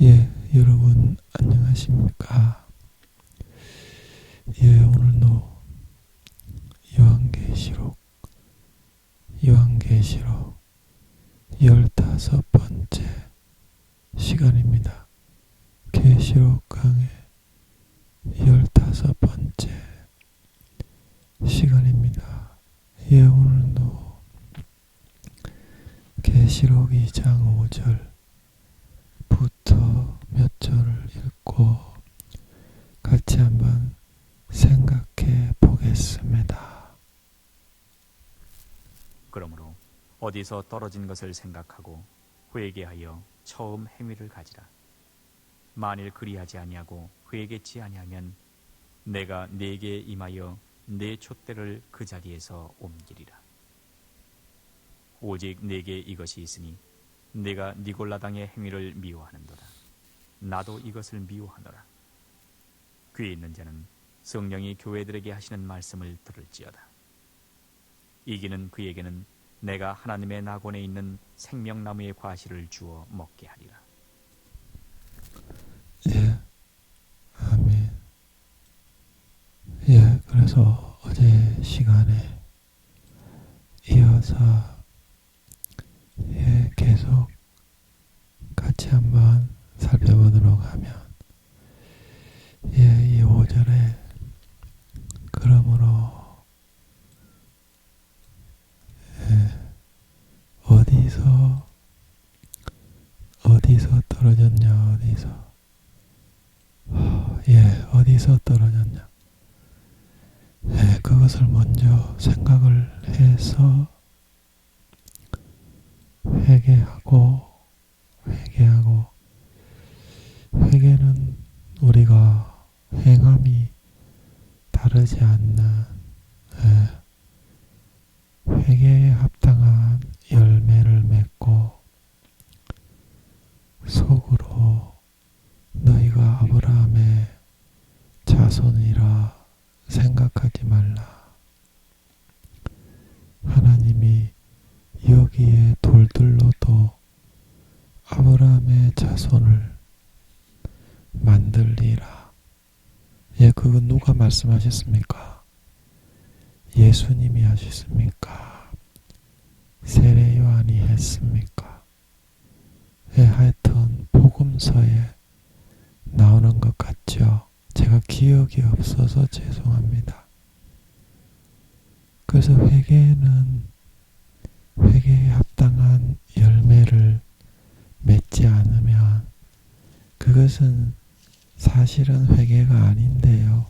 여러분 안녕하십니까? 오늘도 요한계시록 15번째 시간입니다. 계시록 강의 15번째 시간입니다. 오늘도 계시록 2장 5절부터 몇 절을 읽고 같이 한번 생각해 보겠습니다. 그러므로 어디서 떨어진 것을 생각하고 회개하여 처음 행위를 가지라. 만일 그리하지 아니하고 회개치 아니하면 내가 네게 임하여 네 촛대를 그 자리에서 옮기리라. 오직 네게 이것이 있으니 네가 니골라당의 행위를 미워하는도다. 나도 이것을 미워하노라. 귀 있는 자는 성령이 교회들에게 하시는 말씀을 들을지어다. 이기는 그에게는 내가 하나님의 낙원에 있는 생명나무의 과실을 주어 먹게 하리라. 아멘. 그래서 어제 시간에 이어서 계속 같이 한번 살펴보도록 하면 이 5절에 그러므로 어디서 떨어졌냐 어디서 떨어졌냐 그것을 먼저 생각을 해서 회개는 우리가 행함이 다르지 않는 회개에 합당한 열매를 맺고 속으로 너희가 아브라함의 자손이라 생각하지 말라. 하나님이 여기에 돌들로도 아브라함의 자손을 만들리라. 그건 누가 말씀하셨습니까? 예수님이 하셨습니까? 세례 요한이 했습니까? 하여튼 복음서에 나오는 것 같죠? 제가 기억이 없어서 죄송합니다. 그래서 회개에 합당한 열매를 맺지 않으면 그것은 사실은 회개가 아닌데요.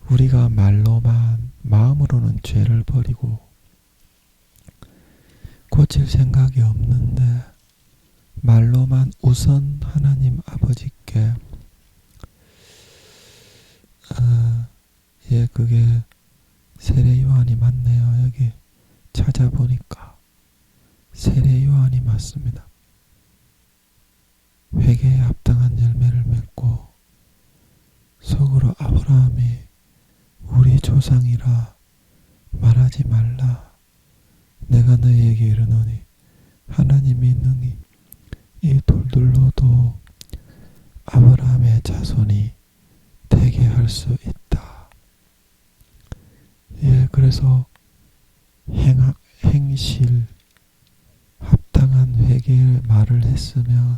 우리가 말로만 마음으로는 죄를 버리고 고칠 생각이 없는데 말로만 우선 하나님 아버지께 그게 세례 요한이 맞네요. 여기 찾아보니까 세례 요한이 맞습니다. 회개에 합당한 열매를 맺고 속으로 아브라함이 우리 조상이라 말하지 말라. 내가 너희에게 이르노니 하나님이 능히 이 돌들로도 아브라함의 자손이 되게 할 수 있다. 그래서 행실 합당한 회개의 말을 했으면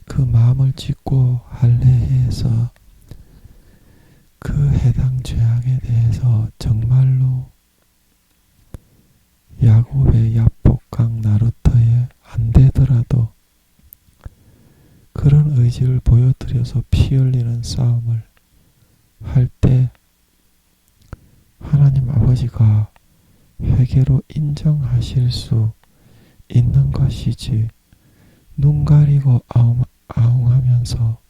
그 마음을 짓고 할례해서 그 해당 죄악에 대해서 정말로 야곱의 야복강 나루터에 안 되더라도 그런 의지를 보여드려서 피 흘리는 싸움을 할 때 하나님 아버지가 회개로 인정하실 수 있는 것이지 눈 가리고 아웅하면서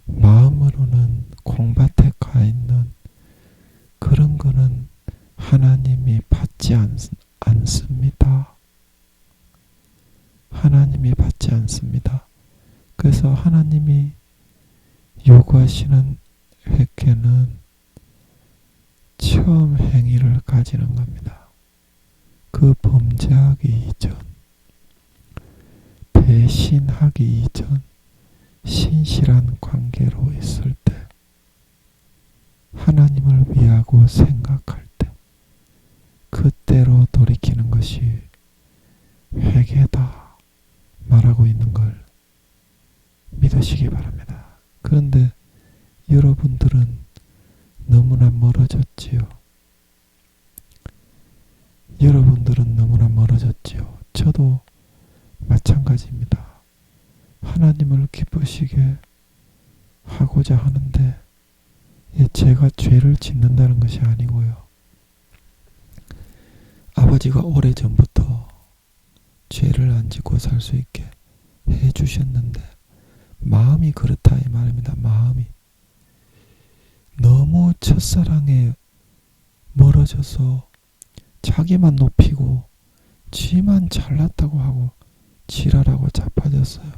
마음으로는 콩밭에 가 있는 그런 거는 하나님이 받지 않습니다. 하나님이 받지 않습니다. 그래서 하나님이 요구하시는 회개는 처음 행위를 가지는 겁니다. 그 범죄하기 이전 배신하기 이전 신실한 관계로 있을 때, 하나님을 위하고 생각할 때, 그때로 돌이키는 것이 회개다 말하고 있는 걸 믿으시기 바랍니다. 그런데 여러분들은 너무나 멀어졌지요. 여러분들은 너무나 멀어졌지요. 저도 마찬가지입니다. 하나님을 기쁘시게 하고자 하는데 제가 죄를 짓는다는 것이 아니고요. 아버지가 오래전부터 죄를 안 짓고 살 수 있게 해주셨는데 마음이 그렇다 이 말입니다. 마음이 너무 첫사랑에 멀어져서 자기만 높이고 지만 잘났다고 하고 지랄하고 자빠졌어요.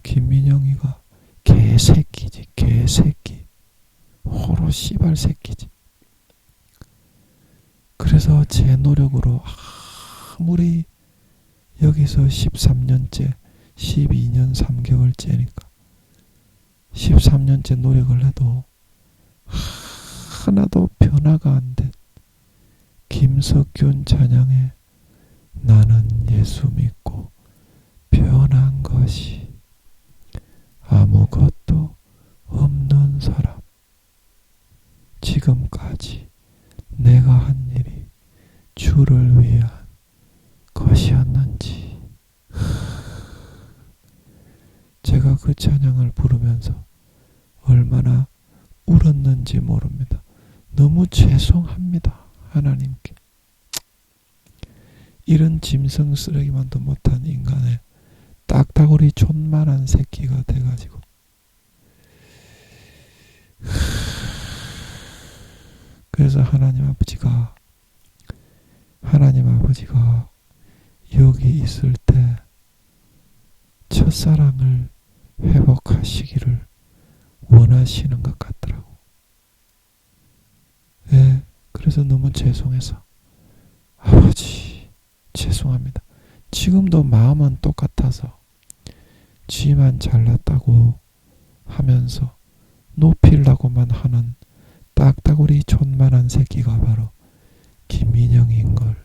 김민영이가 개새끼지, 개새끼. 호로 씨발 새끼지. 그래서 제 노력으로 아무리 여기서 13년째 12년 3개월째니까 13년째 노력을 해도 하나도 변화가 안 된 김석균 찬양에 나는 예수 믿고 변한 것이 아무것도 없는 사람. 지금까지 내가 한 일이 주를 위한 것이었는지. 제가 그 찬양을 부르면서 얼마나 울었는지 모릅니다. 너무 죄송합니다. 하나님께. 이런 짐승 쓰레기만도 못한 인간의 딱따구리 존만한 새끼가 돼가지고 그래서 하나님 아버지가 여기 있을 때 첫사랑을 회복하시기를 원하시는 것 같더라고. 예, 그래서 너무 죄송해서 아버지 죄송합니다. 지금도 마음은 똑같아서 지만 잘났다고 하면서 높이려고만 하는 딱따구리 존만한 새끼가 바로 김민영인 걸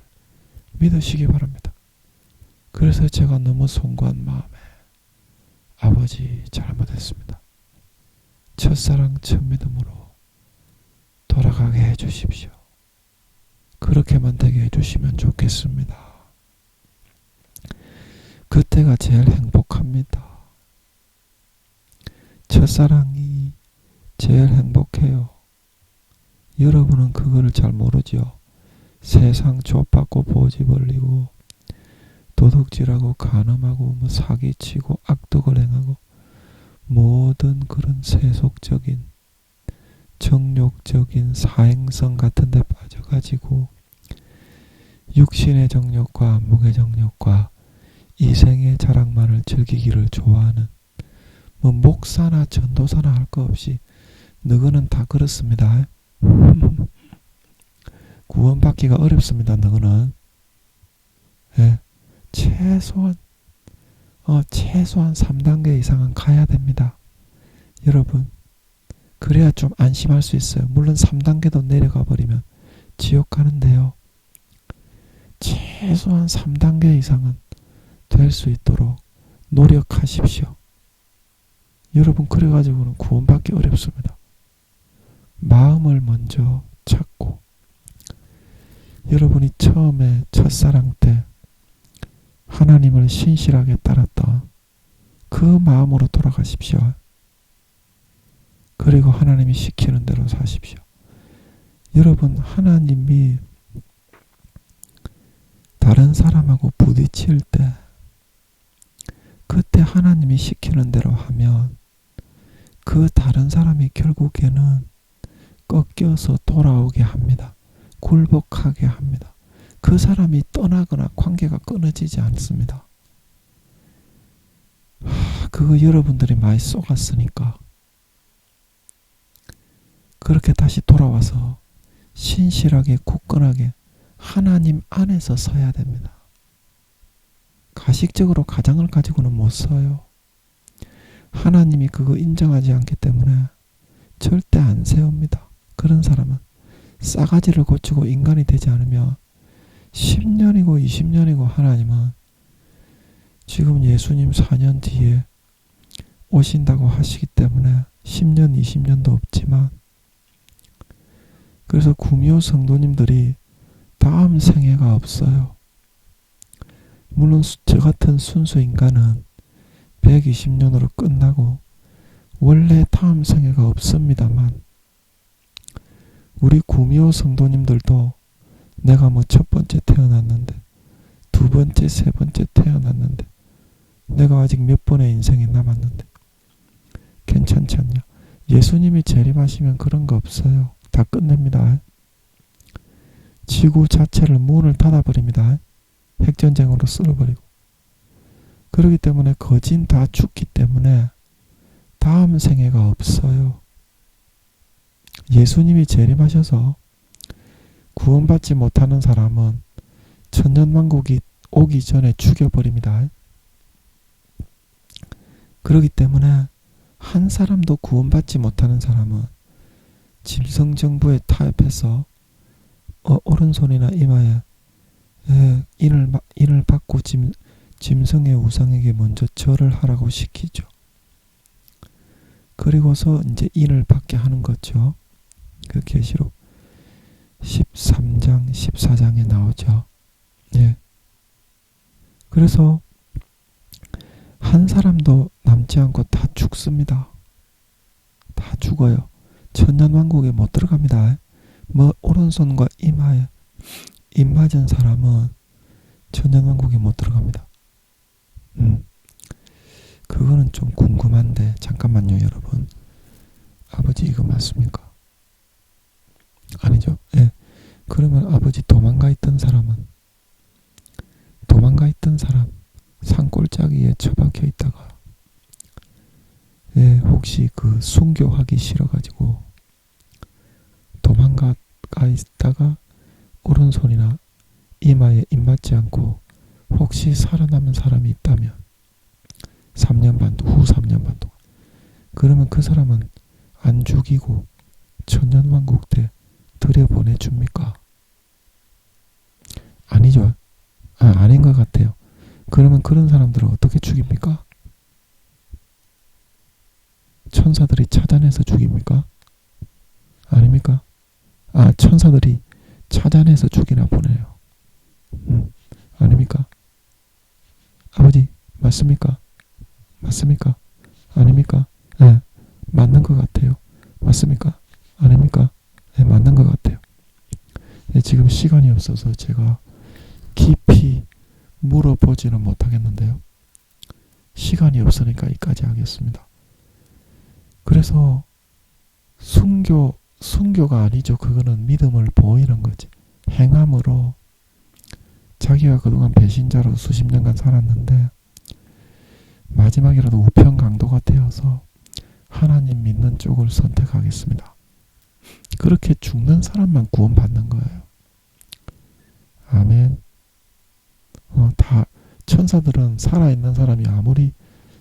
믿으시기 바랍니다. 그래서 제가 너무 송구한 마음에 아버지 잘못했습니다. 첫사랑 첫 믿음으로 돌아가게 해주십시오. 그렇게만 되게 해주시면 좋겠습니다. 그때가 제일 행복합니다. 첫사랑이 제일 행복해요. 여러분은 그거를 잘 모르죠. 세상 좆받고 보지 벌리고 도둑질하고 간음하고 사기치고 악덕을 행하고 모든 그런 세속적인 정욕적인 사행성 같은 데 빠져가지고 육신의 정욕과 안목의 정욕과 이생의 자랑만을 즐기기를 좋아하는 목사나 전도사나 할 거 없이 너거는 다 그렇습니다. 구원받기가 어렵습니다. 너거는. 예, 최소한 3단계 이상은 가야 됩니다. 여러분, 그래야 좀 안심할 수 있어요. 물론 3단계도 내려가 버리면 지옥 가는데요. 최소한 3단계 이상은 될 수 있도록 노력하십시오. 여러분, 그래가지고는 구원받기 어렵습니다. 마음을 먼저 찾고, 여러분이 처음에 첫사랑 때 하나님을 신실하게 따랐던 그 마음으로 돌아가십시오. 그리고 하나님이 시키는 대로 사십시오. 여러분, 하나님이 다른 사람하고 부딪힐 때 그때 하나님이 시키는 대로 하면 그 다른 사람이 결국에는 꺾여서 돌아오게 합니다. 굴복하게 합니다. 그 사람이 떠나거나 관계가 끊어지지 않습니다. 그거 여러분들이 많이 쏘갔으니까 그렇게 다시 돌아와서 신실하게 굳건하게 하나님 안에서 서야 됩니다. 가식적으로 가장을 가지고는 못 써요. 하나님이 그거 인정하지 않기 때문에 절대 안 세웁니다. 그런 사람은 싸가지를 고치고 인간이 되지 않으면 10년이고 20년이고 하나님은 지금 예수님 4년 뒤에 오신다고 하시기 때문에 10년 20년도 없지만, 그래서 구미호 성도님들이 다음 생애가 없어요. 물론 저 같은 순수 인간은 120년으로 끝나고 원래 다음 생애가 없습니다만, 우리 구미호 성도님들도 내가 뭐 첫 번째 태어났는데, 두 번째, 세 번째 태어났는데, 내가 아직 몇 번의 인생이 남았는데 괜찮지 않냐? 예수님이 재림하시면 그런 거 없어요. 다 끝냅니다. 지구 자체를 문을 닫아버립니다. 핵전쟁으로 쓸어버리고. 그렇기 때문에 거진 다 죽기 때문에 다음 생애가 없어요. 예수님이 재림하셔서 구원받지 못하는 사람은 천년왕국이 오기 전에 죽여버립니다. 그렇기 때문에 한 사람도 구원받지 못하는 사람은 짐승정부에 타협해서 오른손이나 이마에 인을 받고 짐승의 우상에게 먼저 절을 하라고 시키죠. 그리고서 이제 인을 받게 하는 거죠. 그 계시록 13장 14장에 나오죠. 예. 그래서 한 사람도 남지 않고 다 죽습니다. 다 죽어요. 천년왕국에 못 들어갑니다. 뭐 오른손과 이마에 입 맞은 사람은 천년왕국에 못 들어갑니다. 그거는 좀 궁금한데 잠깐만요, 여러분. 아버지 이거 맞습니까? 아니죠. 예. 그러면 아버지 도망가 있던 사람 산골짜기에 처박혀 있다가 혹시 그 순교하기 싫어가지고 도망가 있다가 오른손이나 이마에 입 맞지 않고 혹시 살아남은 사람이 있다면 3년 반 후 3년 반 동안, 그러면 그 사람은 안 죽이고 천년왕국 때 들여보내줍니까? 아니죠. 아닌 것 같아요. 그러면 그런 사람들은 어떻게 죽입니까? 천사들이 찾아내서 죽입니까? 아닙니까? 천사들이 찾아내서 죽이나 보네요. 아닙니까? 아버지 맞습니까? 맞습니까? 아닙니까? 네, 맞는 것 같아요. 맞습니까? 아닙니까? 네, 맞는 것 같아요. 네, 지금 시간이 없어서 제가 깊이 물어보지는 못하겠는데요. 시간이 없으니까 여기까지 하겠습니다. 그래서 순교가 아니죠. 그거는 믿음을 보이는 거지. 행함으로 자기가 그동안 배신자로 수십 년간 살았는데 마지막이라도 우편 강도가 되어서 하나님 믿는 쪽을 선택하겠습니다. 그렇게 죽는 사람만 구원받는 거예요. 아멘. 다 천사들은 살아있는 사람이 아무리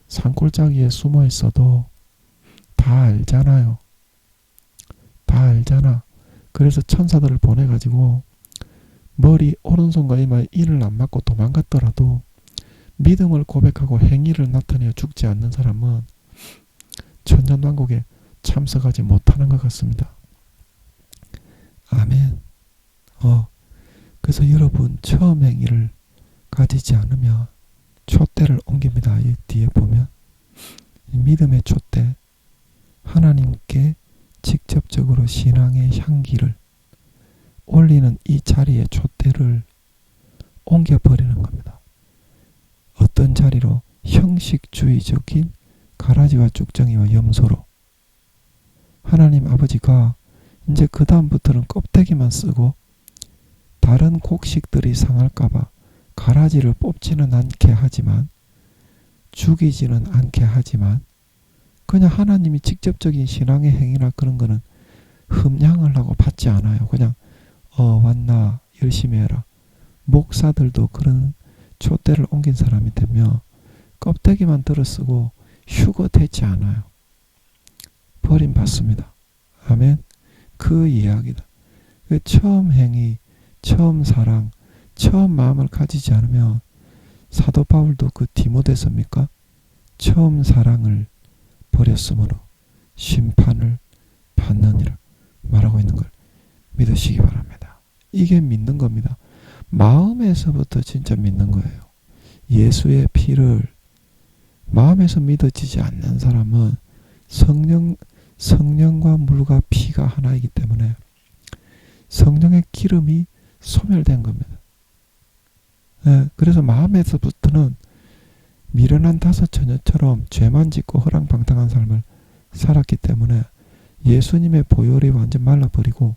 산골짜기에 숨어 있어도 다 알잖아요. 다 알잖아. 그래서 천사들을 보내가지고 머리 오른손과 이마에 인을 안 맞고 도망갔더라도 믿음을 고백하고 행위를 나타내어 죽지 않는 사람은 천년왕국에 참석하지 못하는 것 같습니다. 아멘. 그래서 여러분 처음 행위를 가지지 않으면 촛대를 옮깁니다. 이 뒤에 보면 믿음의 촛대, 하나님께 직접적으로 신앙의 향기를 올리는 이 자리에 촛대를 옮겨버리는 겁니다. 어떤 자리로? 형식주의적인 가라지와 쭉정이와 염소로. 하나님 아버지가 이제 그 다음부터는 껍데기만 쓰고 다른 곡식들이 상할까봐 가라지를 뽑지는 않게 하지만, 죽이지는 않게 하지만, 그냥 하나님이 직접적인 신앙의 행위나 그런 거는 흠양을 하고 받지 않아요. 그냥 왔나 열심히 해라. 목사들도 그런 촛대를 옮긴 사람이 되면 껍데기만 들어쓰고 휴거 되지 않아요. 버림받습니다. 아멘. 그 이야기다. 그 처음 행위, 처음 사랑, 처음 마음을 가지지 않으면 사도 바울도 그 디모데서입니까? 처음 사랑을 버렸으므로 심판을 받느니라 말하고 있는 걸 믿으시기 바랍니다. 이게 믿는 겁니다. 마음에서부터 진짜 믿는 거예요. 예수의 피를 마음에서 믿어지지 않는 사람은 성령과 물과 피가 하나이기 때문에 성령의 기름이 소멸된 겁니다. 그래서 마음에서부터는 미련한 다섯 처녀처럼 죄만 짓고 허랑방탕한 삶을 살았기 때문에 예수님의 보혈이 완전 말라버리고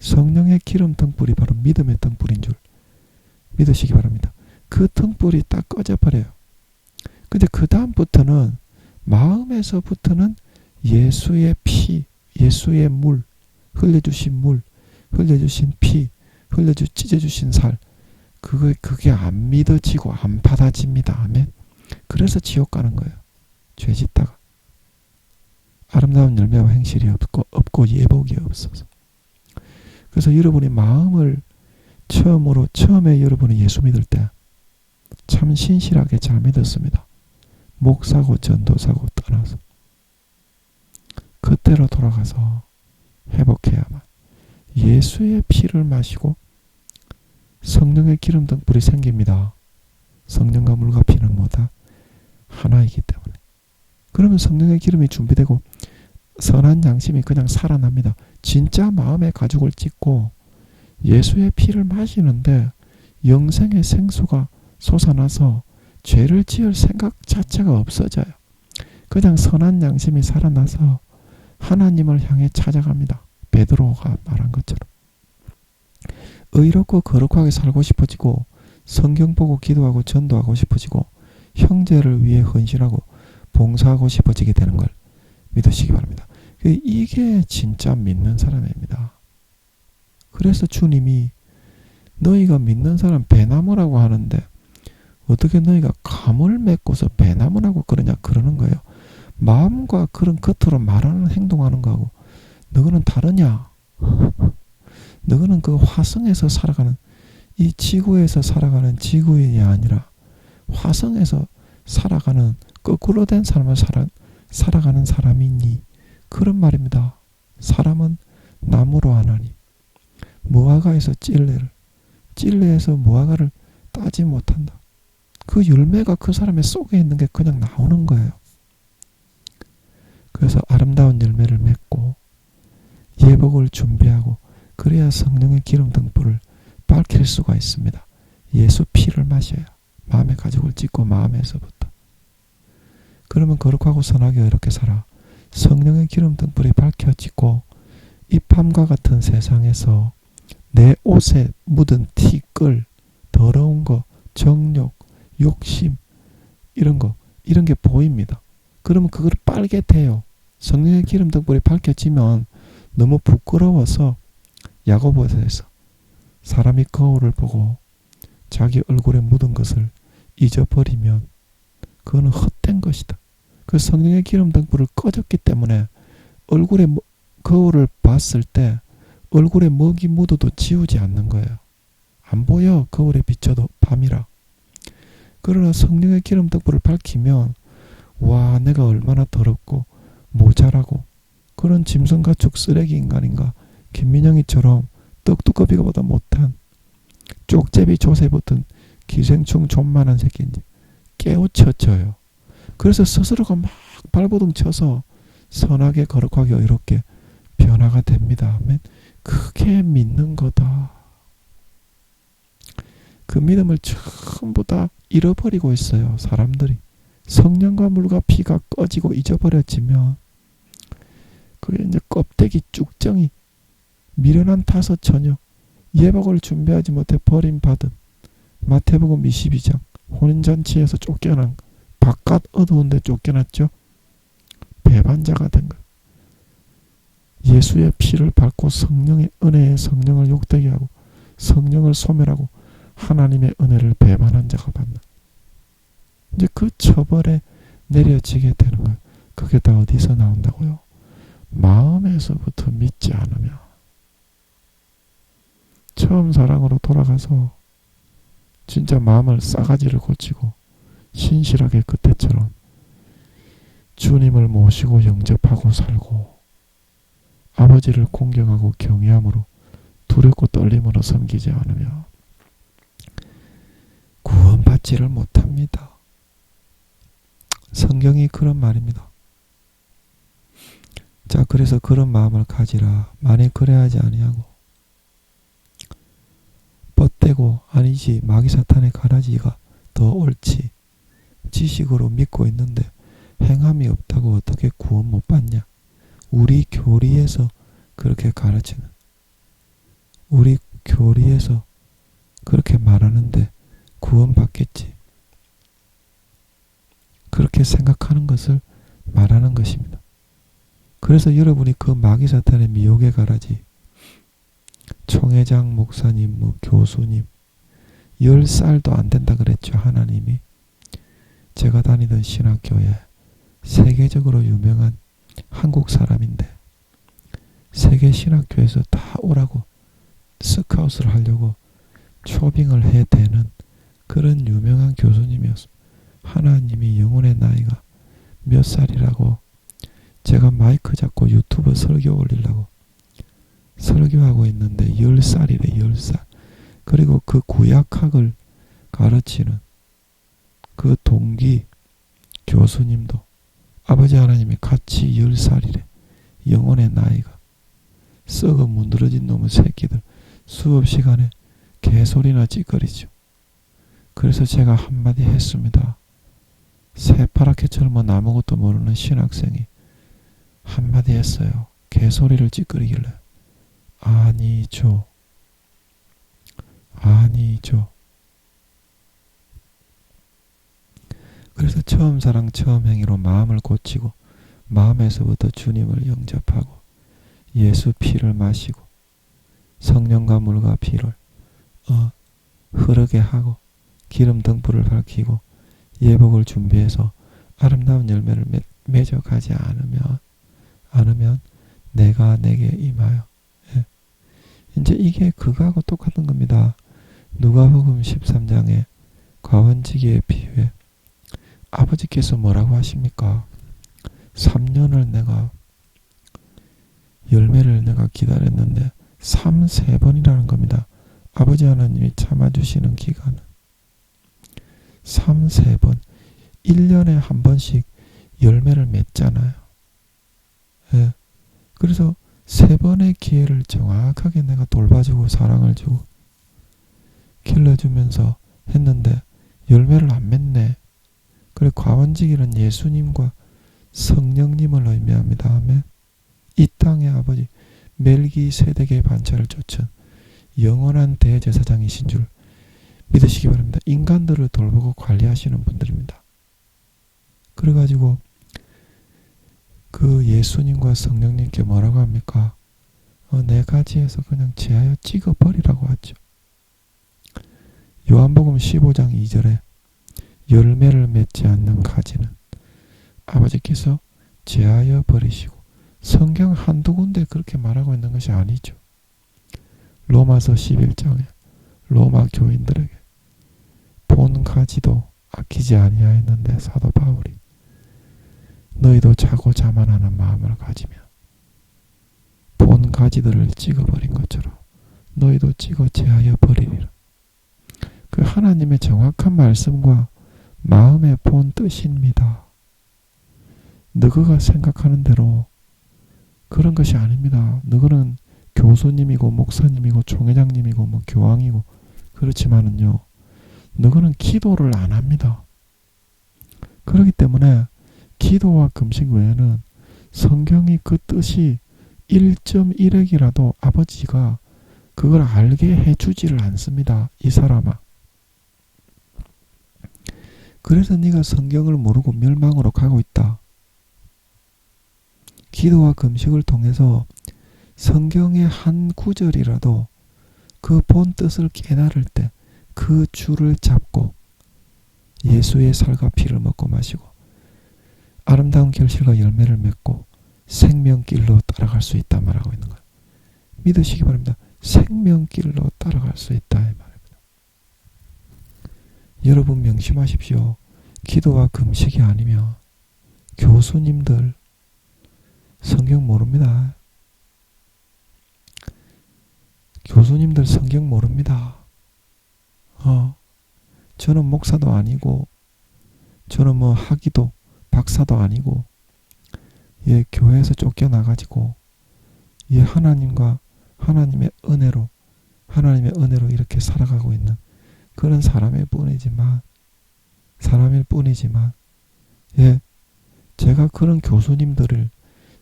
성령의 기름 등불이 바로 믿음의 등불인 줄 믿으시기 바랍니다. 그 등불이 딱 꺼져버려요. 근데 그 다음부터는 마음에서부터는 예수의 피, 예수의 물, 흘려주신 물, 흘려주신 피, 찢어주신 살, 그게 안 믿어지고 안 받아집니다. 아멘. 그래서 지옥 가는 거예요. 죄 짓다가. 아름다운 열매와 행실이 없고 예복이 없어서. 그래서 여러분이 마음을 처음에 여러분이 예수 믿을 때 참 신실하게 잘 믿었습니다. 목사고 전도사고 떠나서 그때로 돌아가서 회복해야만 예수의 피를 마시고 성령의 기름 등불이 생깁니다. 성령과 물과 피는 뭐다? 하나이기 때문에. 그러면 성령의 기름이 준비되고 선한 양심이 그냥 살아납니다. 진짜 마음에 가죽을 찢고 예수의 피를 마시는데 영생의 생수가 솟아나서 죄를 지을 생각 자체가 없어져요. 그냥 선한 양심이 살아나서 하나님을 향해 찾아갑니다. 베드로가 말한 것처럼. 의롭고 거룩하게 살고 싶어지고 성경 보고 기도하고 전도하고 싶어지고 형제를 위해 헌신하고 봉사하고 싶어지게 되는 걸 믿으시기 바랍니다. 이게 진짜 믿는 사람입니다. 그래서 주님이 너희가 믿는 사람 배나무라고 하는데 어떻게 너희가 감을 맺고서 배나무라고 그러냐 그러는 거예요. 마음과 그런 겉으로 말하는 행동하는 거하고 너희는 다르냐? 너희는 그 화성에서 살아가는 이 지구에서 살아가는 지구인이 아니라 화성에서 살아가는 거꾸로 된 삶을 살아가는 사람이니 그런 말입니다. 사람은 나무로 하나니 무화과에서 찔레에서 무화과를 따지 못한다. 그 열매가 그 사람의 속에 있는 게 그냥 나오는 거예요. 그래서 아름다운 열매를 맺고 예복을 준비하고 그래야 성령의 기름 등불을 밝힐 수가 있습니다. 예수 피를 마셔야 마음의 가죽을 찢고 마음에서부터. 그러면 거룩하고 선하게 이렇게 살아 성령의 기름 등불이 밝혀지고 이 밤과 같은 세상에서 내 옷에 묻은 티끌, 더러운 거, 정욕, 욕심 이런 게 보입니다. 그러면 그걸 빨게 돼요. 성령의 기름 등불이 밝혀지면 너무 부끄러워서 야고보서에서 사람이 거울을 보고 자기 얼굴에 묻은 것을 잊어버리면 그거는 헛된 것이다. 그 성령의 기름 등불을 꺼졌기 때문에 얼굴에 거울을 봤을 때 얼굴에 먹이 묻어도 지우지 않는 거예요. 안 보여. 거울에 비춰도 밤이라. 그러나 성령의 기름 등불을 밝히면 와 내가 얼마나 더럽고 모자라고 그런 짐승가축 쓰레기 인간인가 김민영이처럼 떡두꺼비가 보다 못한 쪽제비 조새 붙은 기생충 존만한 새끼인지 깨우쳐져요. 그래서 스스로가 막 발버둥 쳐서 선하게 거룩하게 의롭게 변화가 됩니다. 아멘. 그게 믿는 거다. 그 믿음을 전부 다 잃어버리고 있어요. 사람들이. 성령과 물과 피가 꺼지고 잊어버려지면 그게 이제 껍데기 쭉정이 미련한 다섯 처녀 예복을 준비하지 못해 버림받은 마태복음 22장 혼인잔치에서 쫓겨난 바깥 어두운데 쫓겨났죠. 배반자가 된 것. 예수의 피를 밟고 성령의 은혜의 성령을 욕되게 하고 성령을 소멸하고 하나님의 은혜를 배반한 자가 받는, 이제 그 처벌에 내려지게 되는 거예요. 그게 다 어디서 나온다고요? 마음에서부터 믿지 않으면, 처음 사랑으로 돌아가서 진짜 마음을 싸가지를 고치고 신실하게 그때처럼 주님을 모시고 영접하고 살고 아버지를 공경하고 경외함으로 두렵고 떨림으로 섬기지 않으면 구원받지를 못합니다. 성경이 그런 말입니다. 자, 그래서 그런 마음을 가지라. 만일 그래하지 아니하고 뻗대고 아니지 마귀 사탄의 가라지가 더 옳지 지식으로 믿고 있는데 행함이 없다고 어떻게 구원 못 받냐. 우리 교리에서 그렇게 가르치는, 우리 교리에서 그렇게 말하는데 구원 받겠지, 그렇게 생각하는 것을 말하는 것입니다. 그래서 여러분이 그 마귀 사탄의 미혹의 가라지, 총회장 목사님, 교수님 10살도 안 된다 그랬죠. 하나님이. 제가 다니던 신학교에 세계적으로 유명한 한국 사람인데 세계 신학교에서 다 오라고 스카웃을 하려고 초빙을 해대는 그런 유명한 교수님이었습니다. 하나님이 영혼의 나이가 몇 살이라고 제가 마이크 잡고 유튜브 설교 올리려고 설교하고 있는데 10살이래. 10살. 그리고 그 구약학을 가르치는 그 동기 교수님도 아버지 하나님이 같이 10살이래. 영혼의 나이가. 썩어 문드러진 놈의 새끼들 수업 시간에 개소리나 찌꺼리죠. 그래서 제가 한마디 했습니다. 새파랗게 젊은 아무것도 모르는 신학생이 한마디 했어요. 개소리를 찌꺼리길래. 아니죠. 아니죠. 그래서 처음 사랑 처음 행위로 마음을 고치고 마음에서부터 주님을 영접하고 예수 피를 마시고 성령과 물과 피를 흐르게 하고 기름 등불을 밝히고 예복을 준비해서 아름다운 열매를 맺어가지 않으면 내가 내게 임하여. 이제 이게 그거하고 똑같은 겁니다. 누가복음 13장에 과원지기의 비유에 아버지께서 뭐라고 하십니까? 3년을 내가 열매를 내가 기다렸는데 3-3번이라는 겁니다. 아버지 하나님이 참아주시는 기간은 3-3번 1년에 한 번씩 열매를 맺잖아요. 예. 그래서 3번의 기회를 정확하게 내가 돌봐주고 사랑을 주고 길러주면서 했는데 열매를 안 맺네. 그래, 과원지기는 예수님과 성령님을 의미합니다. 아멘. 이 땅의 아버지 멜기세덱의 반차를 쫓은 영원한 대제사장이신 줄 믿으시기 바랍니다. 인간들을 돌보고 관리하시는 분들입니다. 그래가지고 그 예수님과 성령님께 뭐라고 합니까? 네 가지에서 그냥 제하여 찍어버리라고 하죠. 요한복음 15장 2절에 열매를 맺지 않는 가지는 아버지께서 제하여 버리시고, 성경 한두 군데 그렇게 말하고 있는 것이 아니죠. 로마서 11장에 로마 교인들에게 본 가지도 아끼지 아니하였는데 사도 바울이 너희도 자고 자만하는 마음을 가지며 본 가지들을 찍어버린 것처럼 너희도 찍어 제하여 버리리라. 그 하나님의 정확한 말씀과 마음의 본 뜻입니다. 너희가 생각하는 대로 그런 것이 아닙니다. 너희는 교수님이고 목사님이고 총회장님이고 뭐 교황이고 그렇지만은요, 너희는 기도를 안 합니다. 그렇기 때문에 기도와 금식 외에는 성경이 그 뜻이 1.1핵이라도 아버지가 그걸 알게 해주지를 않습니다. 이 사람아. 그래서 네가 성경을 모르고 멸망으로 가고 있다. 기도와 금식을 통해서 성경의 한 구절이라도 그 본 뜻을 깨달을 때 그 줄을 잡고 예수의 살과 피를 먹고 마시고 아름다운 결실과 열매를 맺고 생명길로 따라갈 수 있다 말하고 있는 거예요. 믿으시기 바랍니다. 생명길로 따라갈 수 있다 이 말입니다. 여러분 명심하십시오. 기도와 금식이 아니면 교수님들 성경 모릅니다. 교수님들 성경 모릅니다. 저는 목사도 아니고 저는 뭐 학위도 박사도 아니고 교회에서 쫓겨나가지고 하나님과 하나님의 은혜로 이렇게 살아가고 있는 그런 사람일 뿐이지만 제가 그런 교수님들을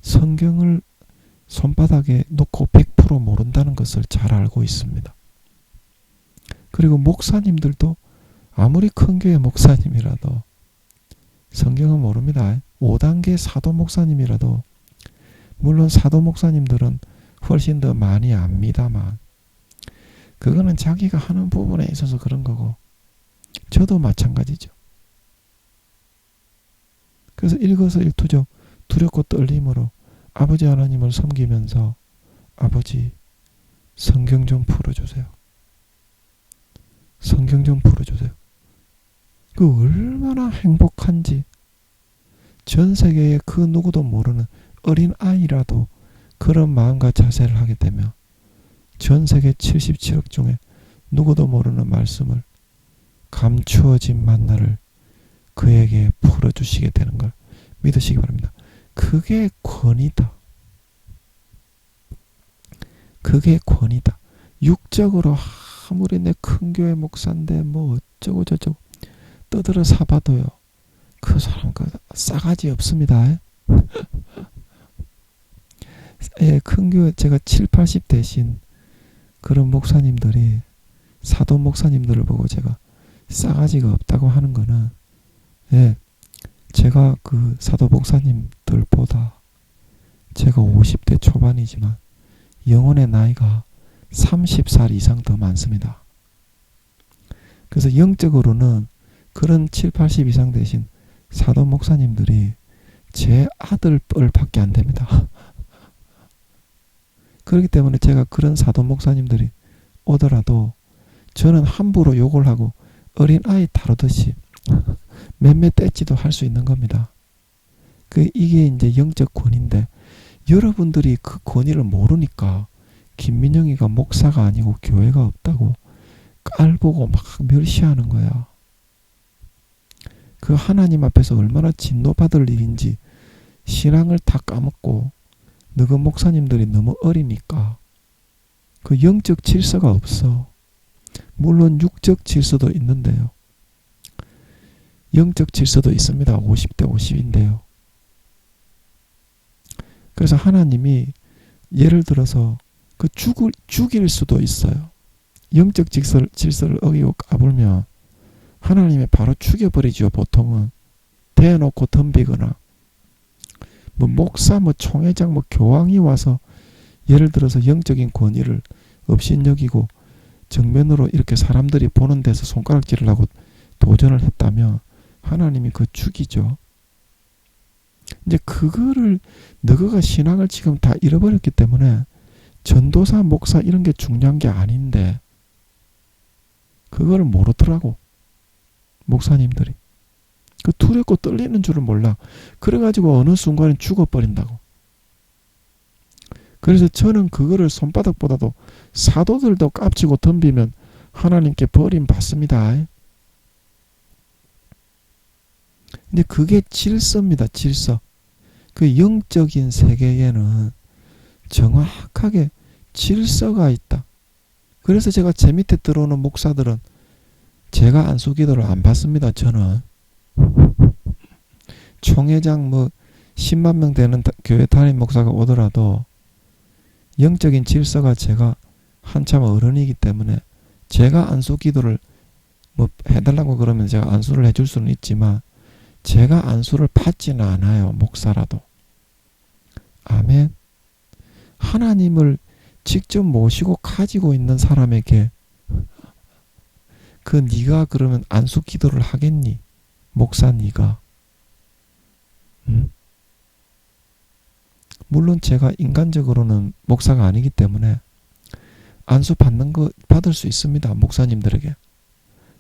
성경을 손바닥에 놓고 100% 모른다는 것을 잘 알고 있습니다. 그리고 목사님들도 아무리 큰 교회 목사님이라도 성경은 모릅니다. 5단계 사도 목사님이라도 물론 사도 목사님들은 훨씬 더 많이 압니다만 그거는 자기가 하는 부분에 있어서 그런 거고 저도 마찬가지죠. 그래서 일거수일투족 두렵고 떨림으로 아버지 하나님을 섬기면서 아버지 성경 좀 풀어주세요. 성경 좀 풀어주세요. 그 얼마나 행복한지 전 세계에 그 누구도 모르는 어린 아이라도 그런 마음과 자세를 하게 되면 전 세계 77억 중에 누구도 모르는 말씀을 감추어진 만나를 그에게 풀어주시게 되는 걸 믿으시기 바랍니다. 그게 권위다. 그게 권위다. 육적으로 아무리 내 큰 교회 목사인데 뭐 어쩌고 저쩌고 떠들어 사봐도요. 그 사람 그 싸가지 없습니다. 큰 교회 제가 7, 80 대신 그런 목사님들이 사도 목사님들을 보고 제가 싸가지가 없다고 하는 거는 제가 그 사도 목사님들보다 제가 50대 초반이지만 영혼의 나이가 30살 이상 더 많습니다. 그래서 영적으로는 그런 7, 80 이상 되신 사도 목사님들이 제 아들 뻘밖에 안 됩니다. 그렇기 때문에 제가 그런 사도 목사님들이 오더라도 저는 함부로 욕을 하고 어린아이 다루듯이 몇몇 떼찌도 할 수 있는 겁니다. 이게 이제 영적 권위인데 여러분들이 그 권위를 모르니까 김민영이가 목사가 아니고 교회가 없다고 깔보고 막 멸시하는 거야. 그 하나님 앞에서 얼마나 진노받을 일인지 신앙을 다 까먹고 너그 목사님들이 너무 어리니까 그 영적 질서가 없어. 물론 육적 질서도 있는데요. 영적 질서도 있습니다. 50대 50인데요. 그래서 하나님이 예를 들어서 그 죽일 수도 있어요. 영적 질서를 어기고 까불면 하나님이 바로 죽여버리죠. 보통은 대놓고 덤비거나 뭐 목사 총회장 교황이 와서 예를 들어서 영적인 권위를 업신여기고 정면으로 이렇게 사람들이 보는 데서 손가락질을 하고 도전을 했다면 하나님이 그 죽이죠. 이제 그거를 너가 신앙을 지금 다 잃어버렸기 때문에 전도사, 목사 이런 게 중요한 게 아닌데 그거를 모르더라고. 목사님들이. 그 두렵고 떨리는 줄을 몰라. 그래가지고 어느 순간에 죽어버린다고. 그래서 저는 그거를 손바닥보다도 사도들도 깝치고 덤비면 하나님께 버림받습니다. 근데 그게 질서입니다. 질서. 그 영적인 세계에는 정확하게 질서가 있다. 그래서 제가 제 밑에 들어오는 목사들은 제가 안수기도를 안 받습니다. 저는 총회장 10만 명 되는 교회 담임 목사가 오더라도 영적인 질서가 제가 한참 어른이기 때문에 제가 안수기도를 해달라고 그러면 제가 안수를 해줄 수는 있지만 제가 안수를 받지는 않아요. 목사라도. 아멘. 하나님을 직접 모시고 가지고 있는 사람에게 그 네가 그러면 안수 기도를 하겠니? 목사 네가. 응? 물론 제가 인간적으로는 목사가 아니기 때문에 안수 받는 거 받을 수 있습니다. 목사님들에게.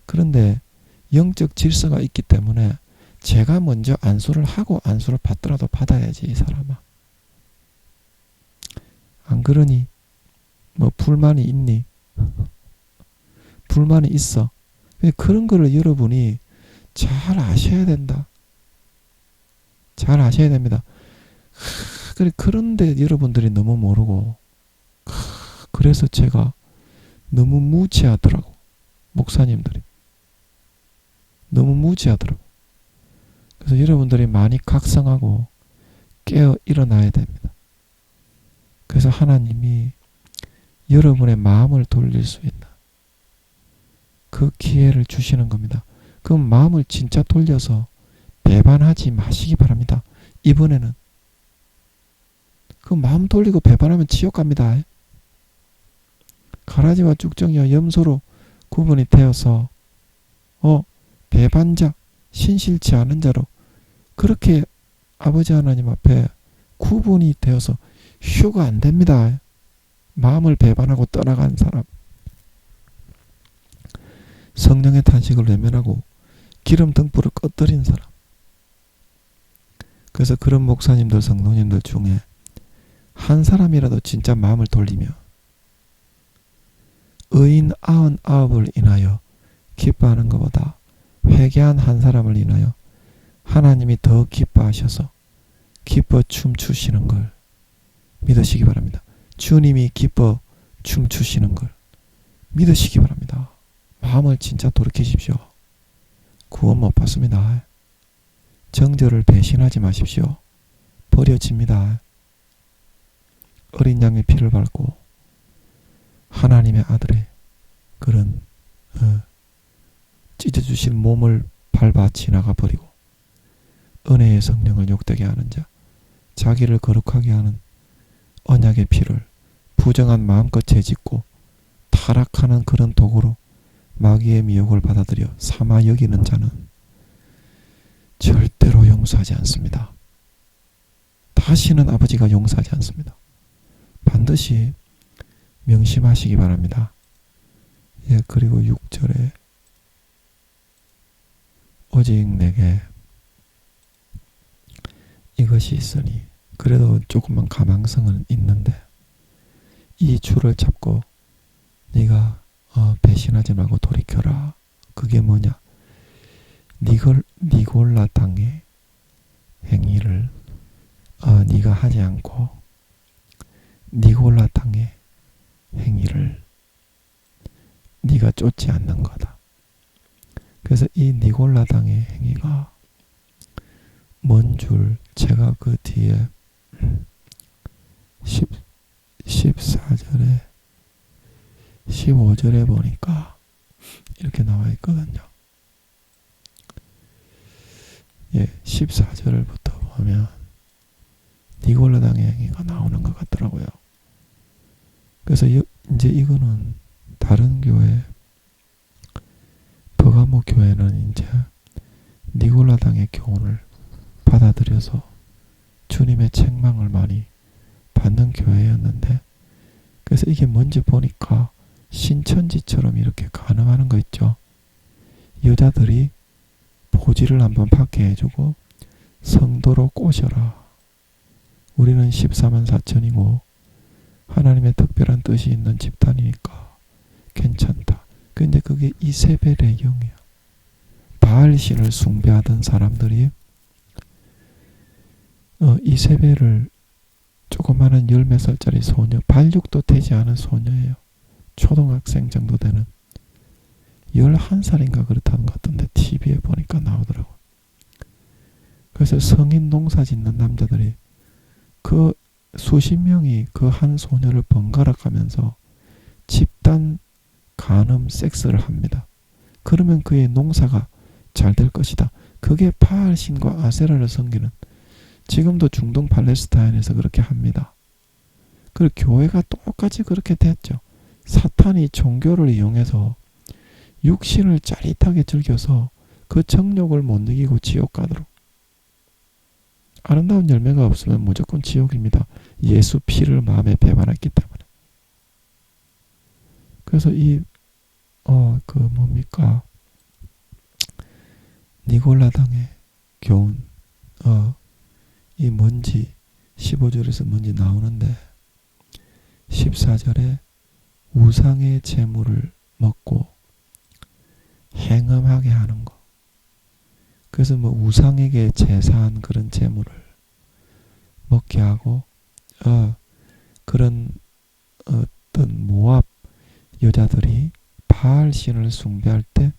그런데 영적 질서가 있기 때문에 제가 먼저 안수를 하고 안수를 받더라도 받아야지 이 사람아. 안 그러니? 뭐 불만이 있니? 불만이 있어. 그런 거를 여러분이 잘 아셔야 된다. 잘 아셔야 됩니다. 그런데 여러분들이 너무 모르고 그래서 제가 너무 무지하더라고. 목사님들이. 너무 무지하더라고. 그래서 여러분들이 많이 각성하고 깨어 일어나야 됩니다. 그래서 하나님이 여러분의 마음을 돌릴 수 있는 그 기회를 주시는 겁니다. 그럼 마음을 진짜 돌려서 배반하지 마시기 바랍니다. 이번에는. 그 마음 돌리고 배반하면 지옥 갑니다. 가라지와 쭉정이와 염소로 구분이 되어서 배반자, 신실치 않은 자로 그렇게 아버지 하나님 앞에 구분이 되어서 휴가 안 됩니다. 마음을 배반하고 떠나간 사람. 성령의 탄식을 외면하고 기름 등불을 꺼뜨린 사람. 그래서 그런 목사님들, 성도님들 중에 한 사람이라도 진짜 마음을 돌리며 의인 99을 인하여 기뻐하는 것보다 회개한 한 사람을 인하여 하나님이 더 기뻐하셔서 기뻐 춤추시는 걸 믿으시기 바랍니다. 주님이 기뻐 춤추시는 걸 믿으시기 바랍니다. 마음을 진짜 돌이키십시오. 구원 못 받습니다. 정죄를 배신하지 마십시오. 버려집니다. 어린 양의 피를 밟고 하나님의 아들의 그런 찢어주신 몸을 밟아 지나가 버리고 은혜의 성령을 욕되게 하는 자, 자기를 거룩하게 하는 언약의 피를 부정한 마음껏 재짓고 타락하는 그런 도구로 마귀의 미혹을 받아들여 삼아 여기는 자는 절대로 용서하지 않습니다. 다시는 아버지가 용서하지 않습니다. 반드시 명심하시기 바랍니다. 예, 그리고 6절에 오직 내게 이것이 있으니 그래도 조금만 가망성은 있는데 이 줄을 잡고 네가 배신하지 말고 돌이켜라. 그게 뭐냐? 니골라 땅의 행위를 네가 하지 않고 니골라 땅의 행위를 네가 쫓지 않는 거다. 그래서 이 니골라 땅의 행위가 뭔 줄 제가 그 뒤에 14절에 15절에 보니까 이렇게 나와 있거든요. 예, 14절부터 보면 니골라 땅의 행위가 나오는 것 같더라고요. 그래서 이제 이거는 다른 교회, 버가모 교회는 이제 니골라 땅의 교훈을 받아들여서 주님의 책망을 많이 받는 교회였는데, 그래서 이게 뭔지 보니까 신천지처럼 이렇게 가늠하는 거 있죠. 여자들이 보지를 한번 받게 해주고 성도로 꼬셔라. 우리는 14만 4천이고 하나님의 특별한 뜻이 있는 집단이니까 괜찮다. 근데 그게 이세벨의 영이야. 바알신을 숭배하던 사람들이 이세벨을 조그마한 10몇 살짜리 소녀, 발육도 되지 않은 소녀예요. 초등학생 정도 되는 11살인가 그렇다는 것 같던데 TV에 보니까 나오더라고. 그래서 성인 농사 짓는 남자들이 그 수십 명이 그 한 소녀를 번갈아 가면서 집단 간음 섹스를 합니다. 그러면 그의 농사가 잘 될 것이다. 그게 바알신과 아세라를 섬기는, 지금도 중동 팔레스타인에서 그렇게 합니다. 그리고 교회가 똑같이 그렇게 됐죠. 사탄이 종교를 이용해서 육신을 짜릿하게 즐겨서 그 정욕을 못 이기고 지옥 가도록. 아름다운 열매가 없으면 무조건 지옥입니다. 예수 피를 마음에 배반했기 때문에. 그래서 니골라당의 교훈, 이 뭔지 15절에서 뭔지 나오는데 14절에 우상의 재물을 먹고 행음하게 하는 거. 그래서 우상에게 제사한 그런 재물을 먹게 하고 그런 어떤 모압 여자들이 바알 신을 숭배할 때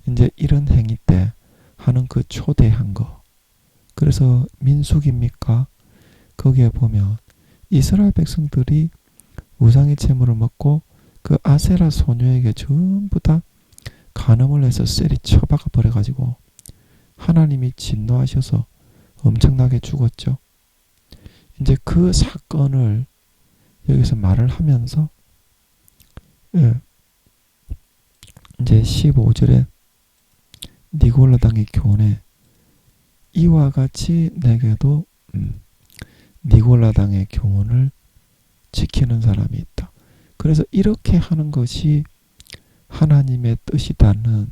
이제 이런 행위 때 하는 그 초대한 거. 그래서 민수기입니까? 거기에 보면 이스라엘 백성들이 우상의 재물을 먹고 그 아세라 소녀에게 전부 다 간음을 해서 셀이 쳐박아 버려가지고 하나님이 진노하셔서 엄청나게 죽었죠. 이제 그 사건을 여기서 말을 하면서 이제 15절에 니골라당의 교훈에 이와 같이 내게도 니골라당의 교훈을 지키는 사람이 있다. 그래서 이렇게 하는 것이 하나님의 뜻이다는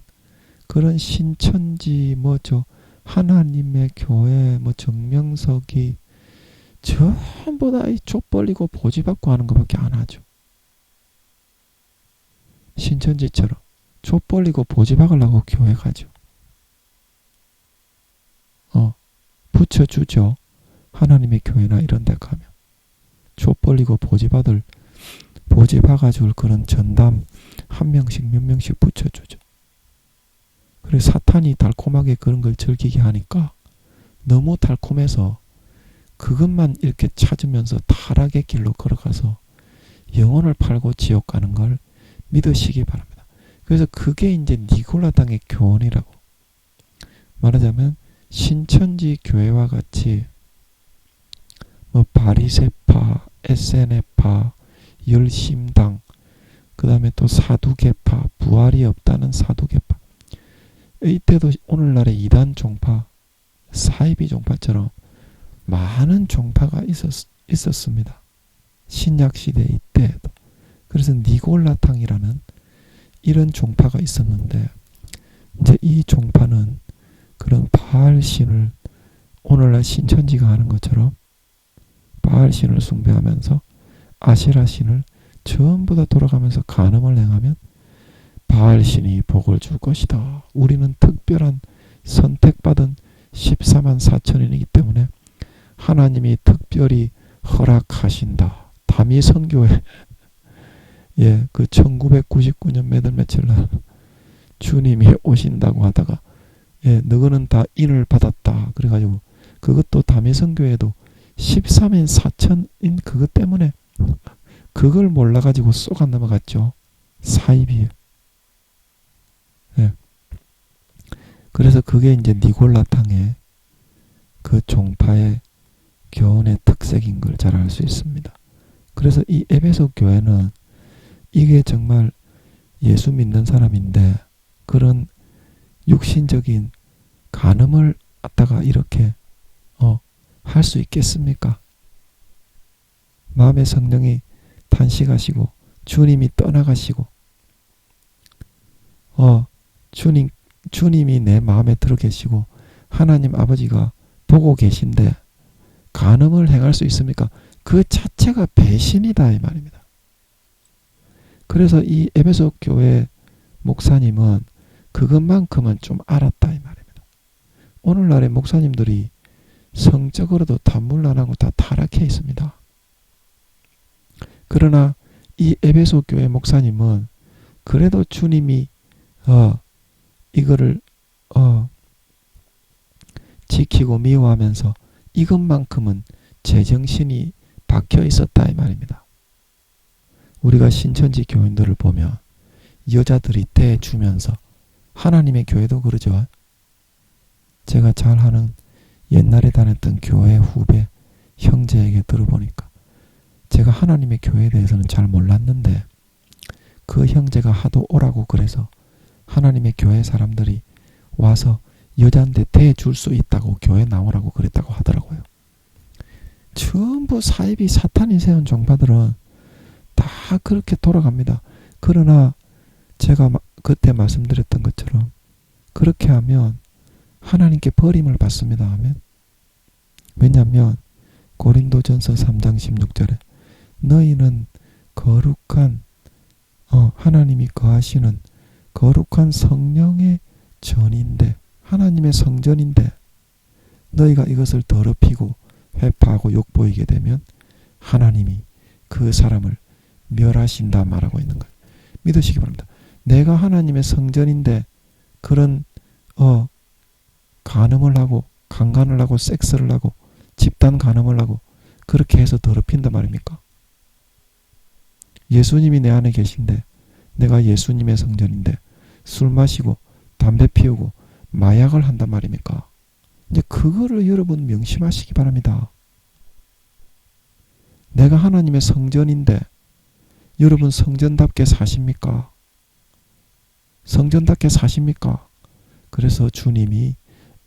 그런 신천지 하나님의 교회 정명석이 전부 다 이 족벌리고 보지받고 하는 것밖에 안 하죠. 신천지처럼 족벌리고 보지박으려고 교회 가죠. 붙여주죠. 하나님의 교회나 이런 데 가면 족벌리고 보지박아줄 그런 전담 한 명씩 몇 명씩 붙여주죠. 그래서 사탄이 달콤하게 그런 걸 즐기게 하니까 너무 달콤해서 그것만 이렇게 찾으면서 타락의 길로 걸어가서 영혼을 팔고 지옥 가는 걸 믿으시기 바랍니다. 그래서 그게 이제 니골라당의 교훈이라고. 말하자면 신천지 교회와 같이 바리새파, 에세네파, 열심당, 그 다음에 또 사두개파, 부활이 없다는 사두개파. 이때도 오늘날의 이단 종파, 사이비 종파처럼 많은 종파가 있었습니다. 신약시대 이때에도. 그래서 니골라당이라는 이런 종파가 있었는데 이제 이 종파는 그런 바알신을 오늘날 신천지가 하는 것처럼 바알신을 숭배하면서 아세라신을 전부 다 돌아가면서 간음을 행하면 바알신이 복을 줄 것이다. 우리는 특별한 선택받은 14만 4천인이기 때문에 하나님이 특별히 허락하신다. 다미선교회 그 1999년 몇월 며칠 날 주님이 오신다고 하다가 너희는 다 인을 받았다. 그래가지고 그것도 다미선교회도 14만 4천인 그것 때문에 그걸 몰라가지고 쏙 안 넘어갔죠. 사이비에. 그래서 그게 이제 니골라당의 그 종파의 교훈의 특색인 걸 잘 알 수 있습니다. 그래서 이 에베소 교회는 이게 정말 예수 믿는 사람인데 그런 육신적인 간음을 갖다가 이렇게 할 수 있겠습니까? 마음의 성령이 탄식하시고 주님이 떠나가시고 주님이 내 마음에 들어 계시고 하나님 아버지가 보고 계신데 간음을 행할 수 있습니까? 그 자체가 배신이다 이 말입니다. 그래서 이 에베소 교회 목사님은 그것만큼은 좀 알았다 이 말입니다. 오늘날의 목사님들이 성적으로도 단물난하고 다 타락해 있습니다. 그러나 이 에베소 교회 목사님은 그래도 주님이 이거를 지키고 미워하면서 이것만큼은 제정신이 박혀 있었다 이 말입니다. 우리가 신천지 교인들을 보면 여자들이 대주면서 하나님의 교회도 그러죠. 제가 잘 아는 옛날에 다녔던 교회 후배 형제에게 들어보니까 제가 하나님의 교회에 대해서는 잘 몰랐는데 그 형제가 하도 오라고 그래서 하나님의 교회 사람들이 와서 여자한테 대줄 수 있다고 교회 나오라고 그랬다고 하더라고요. 전부 사이비 사탄이 세운 종파들은 다 그렇게 돌아갑니다. 그러나 제가 그때 말씀드렸던 것처럼 그렇게 하면 하나님께 버림을 받습니다. 하면 왜냐하면 고린도전서 3장 16절에 너희는 거룩한 하나님이 거하시는 거룩한 성령의 전인데 하나님의 성전인데 너희가 이것을 더럽히고 회파하고 욕보이게 되면 하나님이 그 사람을 멸하신다 말하고 있는 거예요. 믿으시기 바랍니다. 내가 하나님의 성전인데 그런 간음을 하고 강간을 하고 섹스를 하고 집단 간음을 하고 그렇게 해서 더럽힌다 말입니까? 예수님이 내 안에 계신데 내가 예수님의 성전인데 술 마시고 담배 피우고 마약을 한단 말입니까? 이제 그거를 여러분 명심하시기 바랍니다. 내가 하나님의 성전인데 여러분 성전답게 사십니까? 성전답게 사십니까? 그래서 주님이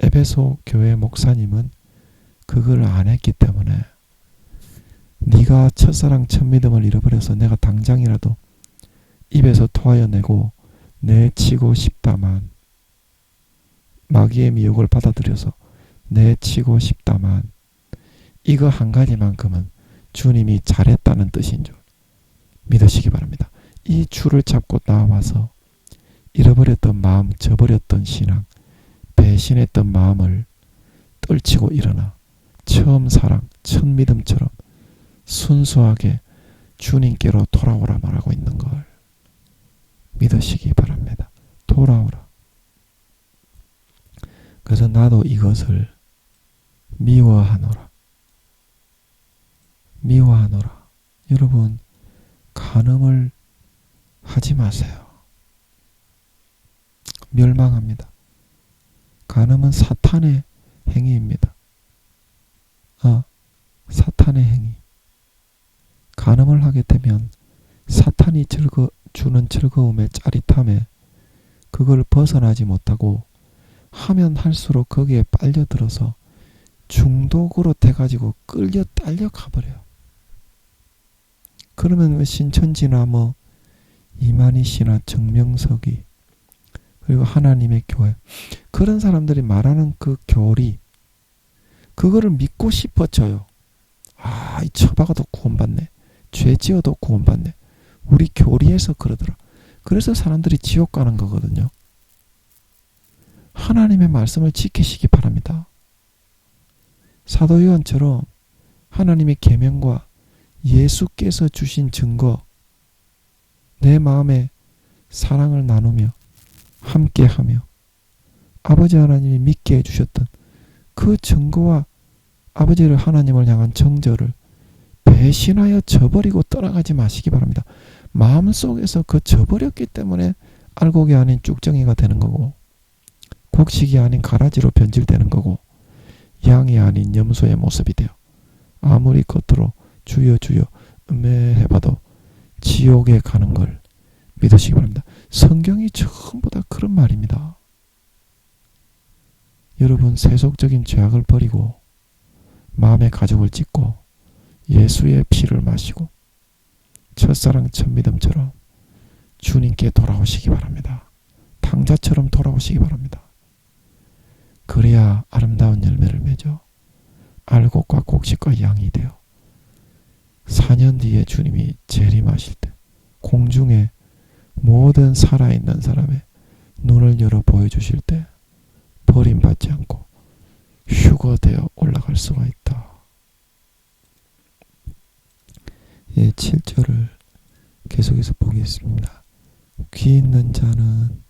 에베소 교회 목사님은 그걸 안 했기 때문에 네가 첫사랑 첫믿음을 잃어버려서 내가 당장이라도 입에서 토하여 내고 내치고 싶다만 마귀의 미혹을 받아들여서 내치고 싶다만 이거 한 가지만큼은 주님이 잘했다는 뜻인 줄 믿으시기 바랍니다. 이 줄을 잡고 나와서 잃어버렸던 마음, 저버렸던 신앙, 배신했던 마음을 떨치고 일어나 처음 사랑, 첫 믿음처럼 순수하게 주님께로 돌아오라 말하고 있는 걸 믿으시기 바랍니다. 돌아오라. 그래서 나도 이것을 미워하노라. 미워하노라. 여러분 간음을 하지 마세요. 멸망합니다. 간음은 사탄의 행위입니다. 사탄의 행위. 간음을 하게 되면 사탄이 주는 즐거움에 짜릿함에 그걸 벗어나지 못하고 하면 할수록 거기에 빨려들어서 중독으로 돼가지고 끌려 딸려 가버려요. 그러면 신천지나 이만희 씨나 정명석이 그리고 하나님의 교회 그런 사람들이 말하는 그 교리 그거를 믿고 싶어져요. 이 처박아도 구원받네. 죄 지어도 구원받네. 우리 교리에서 그러더라. 그래서 사람들이 지옥 가는 거거든요. 하나님의 말씀을 지키시기 바랍니다. 사도 요한처럼 하나님의 계명과 예수께서 주신 증거 내 마음에 사랑을 나누며 함께하며 아버지 하나님이 믿게 해주셨던 그 증거와 아버지를 하나님을 향한 정절을 배신하여 저버리고 떠나가지 마시기 바랍니다. 마음속에서 그 저버렸기 때문에 알곡이 아닌 쭉정이가 되는 거고 곡식이 아닌 가라지로 변질되는 거고 양이 아닌 염소의 모습이 돼요. 아무리 겉으로 주여 주여 해봐도 지옥에 가는 걸 믿으시기 바랍니다. 성경이 전부 다 그런 말입니다. 여러분 세속적인 죄악을 버리고 마음의 가죽을 찢고 예수의 피를 마시고 첫사랑 첫믿음처럼 주님께 돌아오시기 바랍니다. 탕자처럼 돌아오시기 바랍니다. 그래야 아름다운 열매를 맺어 알곡과 곡식과 양이 되어 4년 뒤에 주님이 재림하실 때 공중에 모든 살아있는 사람의 눈을 열어 보여주실 때 버림받지 않고 휴거되어 올라갈 수가 있다. 7절을 계속해서 보겠습니다. 귀 있는 자는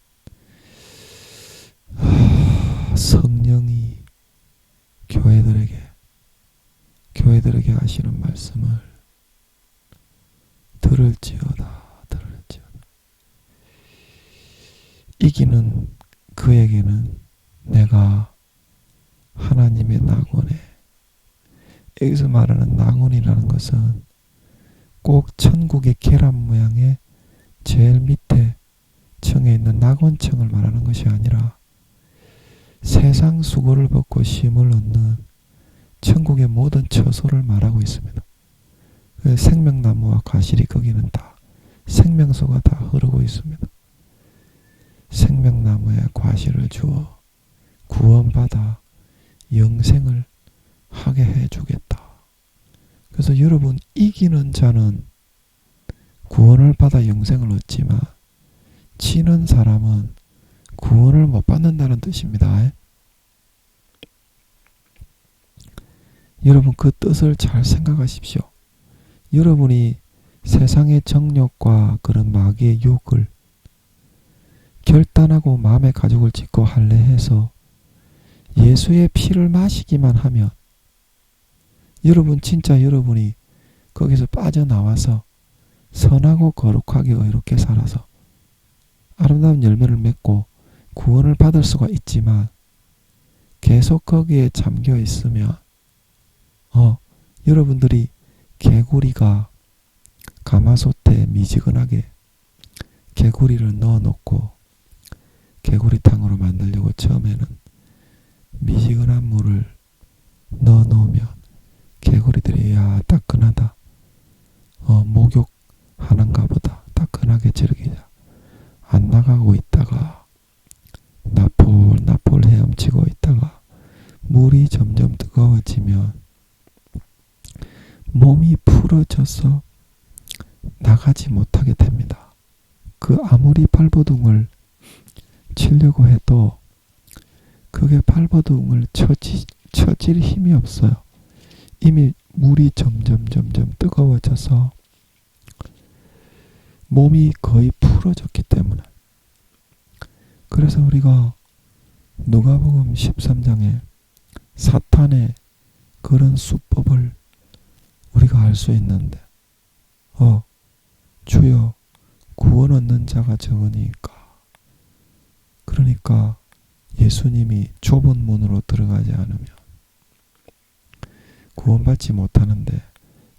성령이 교회들에게 하시는 말씀을 들을지어다. 이기는 그에게는 내가 하나님의 낙원에 여기서 말하는 낙원이라는 것은 꼭 천국의 계란 모양의 제일 밑에 층에 있는 낙원층을 말하는 것이 아니라 세상 수고를 벗고 쉼을 얻는 천국의 모든 처소를 말하고 있습니다. 생명나무와 과실이 거기는 다 생명수가 다 흐르고 있습니다. 생명나무에 과실을 주어 구원받아 영생을 하게 해주겠다. 그래서 여러분, 이기는 자는 구원을 받아 영생을 얻지만 지는 사람은 구원을 못 받는다는 뜻입니다. 여러분, 그 뜻을 잘 생각하십시오. 여러분이 세상의 정욕과 그런 마귀의 유혹을 결단하고 마음의 가죽을 찢고 할례해서 예수의 피를 마시기만 하면 여러분, 진짜 여러분이 거기서 빠져나와서 선하고 거룩하게 의롭게 살아서 아름다운 열매를 맺고 구원을 받을 수가 있지만 계속 거기에 잠겨 있으면 여러분들이 개구리가 가마솥에 미지근하게 개구리를 넣어놓고 개구리탕으로 만들려고 처음에는 미지근한 물을 넣어놓으면 개구리들이 야 따끈하다, 목욕하는가 보다, 따끈하게 즐기자 안 나가고 있다가 나폴 헤엄치고 있다가 물이 점점 뜨거워지면 몸이 풀어져서 나가지 못하게 됩니다. 그 아무리 발버둥을 치려고 해도 그게 발버둥을 쳐질 힘이 없어요. 이미 물이 점점 뜨거워져서 몸이 거의 풀어졌기 때문에. 그래서 우리가 누가복음 13장에 사탄의 그런 수법을 우리가 알 수 있는데 주여 구원 얻는 자가 적으니까, 그러니까 예수님이 좁은 문으로 들어가지 않으면 구원받지 못하는데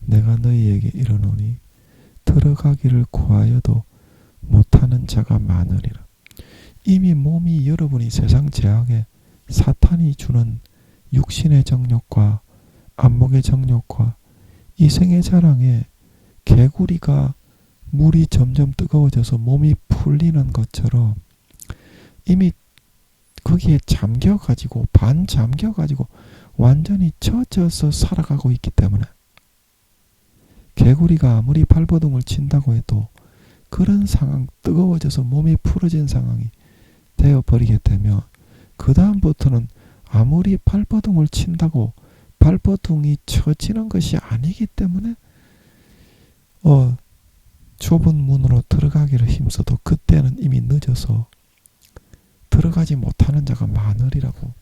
내가 너희에게 이르노니 들어가기를 구하여도 못하는 자가 많으리라. 이미 몸이 여러분이 세상 죄악에 사탄이 주는 육신의 정욕과 안목의 정욕과 이생의 자랑에 개구리가 물이 점점 뜨거워져서 몸이 풀리는 것처럼 이미 거기에 잠겨가지고 반 잠겨가지고 완전히 젖어서 살아가고 있기 때문에 개구리가 아무리 발버둥을 친다고 해도 그런 상황, 뜨거워져서 몸이 풀어진 상황이 되어버리게 되면 그 다음부터는 아무리 발버둥을 친다고 발버둥이 쳐지는 것이 아니기 때문에 좁은 문으로 들어가기를 힘써도 그때는 이미 늦어서 들어가지 못하는 자가 많으리라고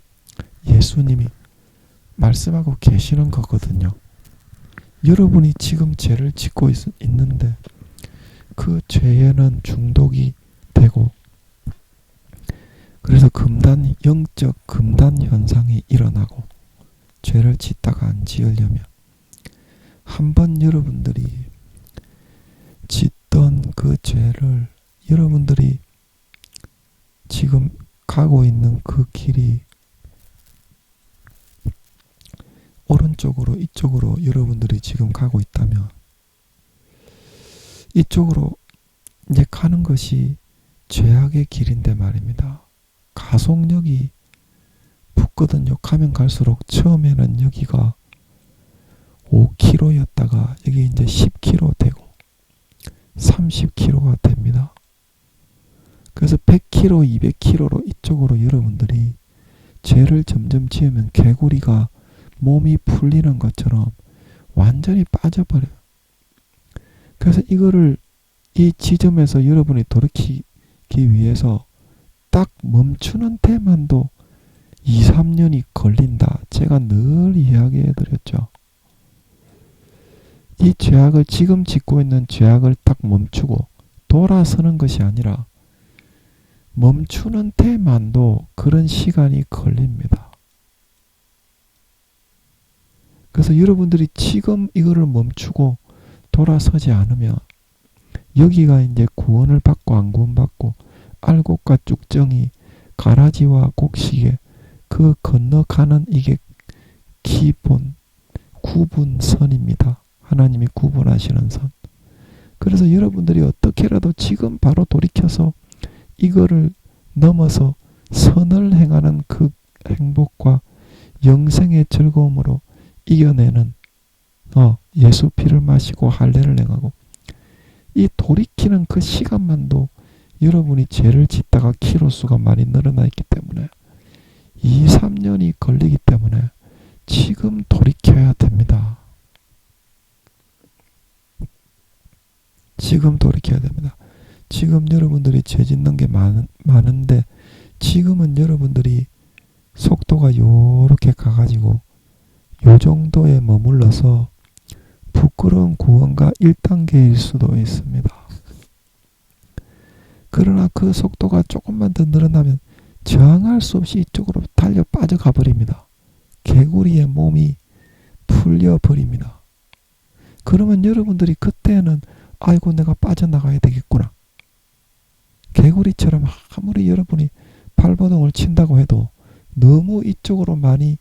예수님이 말씀하고 계시는 거거든요. 여러분이 지금 죄를 짓고 있는데 그 죄에는 중독이 되고 그래서 영적 금단 현상이 일어나고 죄를 짓다가 안 지으려면 한번 여러분들이 짓던 그 죄를 여러분들이 지금 가고 있는 그 길이 오른쪽으로 이쪽으로 여러분들이 지금 가고 있다면 이쪽으로 이제 가는 것이 죄악의 길인데 말입니다. 가속력이 붙거든요. 가면 갈수록 처음에는 여기가 5km였다가 여기 이제 10km 되고 30km가 됩니다. 그래서 100km, 200km로 이쪽으로 여러분들이 죄를 점점 지으면 개구리가 몸이 풀리는 것처럼 완전히 빠져버려요. 그래서 이거를 이 지점에서 여러분이 돌이키기 위해서 딱 멈추는 데만도 2, 3년이 걸린다. 제가 늘 이야기해 드렸죠. 이 죄악을 지금 짓고 있는 죄악을 딱 멈추고 돌아서는 것이 아니라 멈추는 데만도 그런 시간이 걸립니다. 그래서 여러분들이 지금 이거를 멈추고 돌아서지 않으면 여기가 이제 구원을 받고 안 구원받고 알곡과 쭉정이, 가라지와 곡식에 그 건너가는 이게 기본, 구분선입니다. 하나님이 구분하시는 선. 그래서 여러분들이 어떻게라도 지금 바로 돌이켜서 이거를 넘어서 선을 행하는 그 행복과 영생의 즐거움으로 이겨내는 예수 피를 마시고 할례를 행하고 이 돌이키는 그 시간만도 여러분이 죄를 짓다가 키로수가 많이 늘어나 있기 때문에 2, 3년이 걸리기 때문에 지금 돌이켜야 됩니다. 지금 돌이켜야 됩니다. 지금 여러분들이 죄 짓는 게 많은데 지금은 여러분들이 속도가 요렇게 가가지고 요 정도에 머물러서 부끄러운 구원과 1단계일 수도 있습니다. 그러나 그 속도가 조금만 더 늘어나면 저항할 수 없이 이쪽으로 달려 빠져가 버립니다. 개구리의 몸이 풀려 버립니다. 그러면 여러분들이 그때는 아이고 내가 빠져나가야 되겠구나. 개구리처럼 아무리 여러분이 발버둥을 친다고 해도 너무 이쪽으로 많이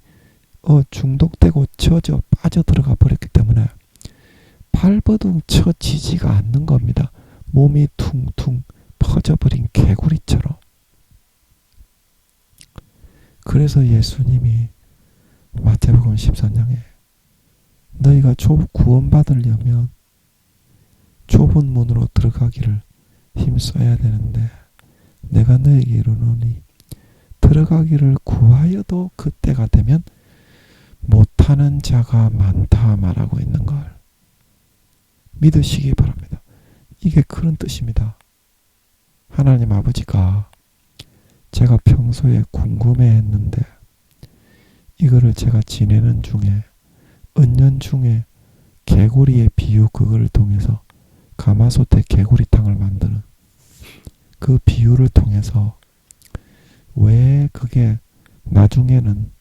중독되고 젖어 빠져들어가 버렸기 때문에 발버둥 쳐지지가 않는 겁니다. 몸이 퉁퉁 퍼져버린 개구리처럼. 그래서 예수님이 마태복음 13장에 너희가 구원받으려면 좁은 문으로 들어가기를 힘써야 되는데 내가 너에게 이르노니 들어가기를 구하여도 그때가 되면 못하는 자가 많다 말하고 있는 걸 믿으시기 바랍니다. 이게 그런 뜻입니다. 하나님 아버지가 제가 평소에 궁금해했는데 이거를 제가 지내는 중에 은연 중에 개구리의 비유 그거를 통해서 가마솥에 개구리탕을 만드는 그 비유를 통해서 왜 그게 나중에는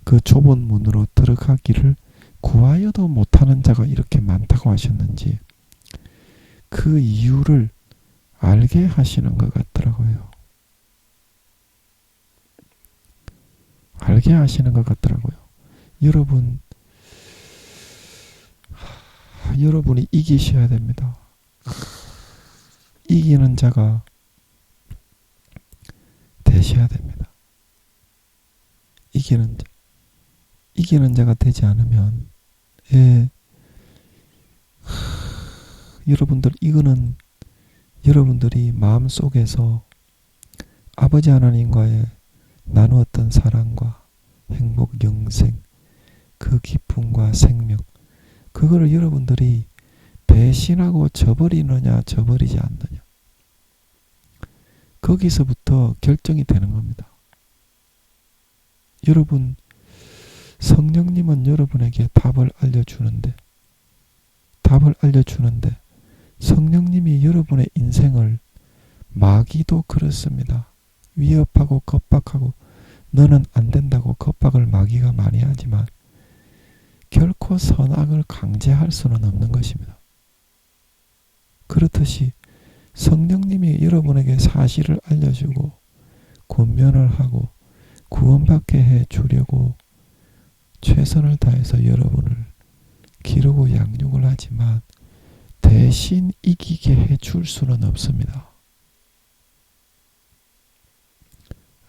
그 좁은 문으로 들어가기를 구하여도 못하는 자가 이렇게 많다고 하셨는지 그 이유를 알게 하시는 것 같더라고요. 알게 하시는 것 같더라고요. 여러분이 이기셔야 됩니다. 이기는 자가 되셔야 됩니다. 이기는 자가 되지 않으면 이거는 여러분들이 마음속에서 아버지 하나님과의 나누었던 사랑과 행복, 영생, 그 기쁨과 생명 그거를 여러분들이 배신하고 저버리느냐 저버리지 않느냐 거기서부터 결정이 되는 겁니다. 여러분 성령님은 여러분에게 답을 알려주는데 성령님이 여러분의 인생을 마귀도 그렇습니다. 위협하고 겁박하고 너는 안 된다고 겁박을 마귀가 많이 하지만 결코 선악을 강제할 수는 없는 것입니다. 그렇듯이 성령님이 여러분에게 사실을 알려주고 권면을 하고 구원받게 해주려고 최선을 다해서 여러분을 기르고 양육을 하지만 대신 이기게 해줄 수는 없습니다.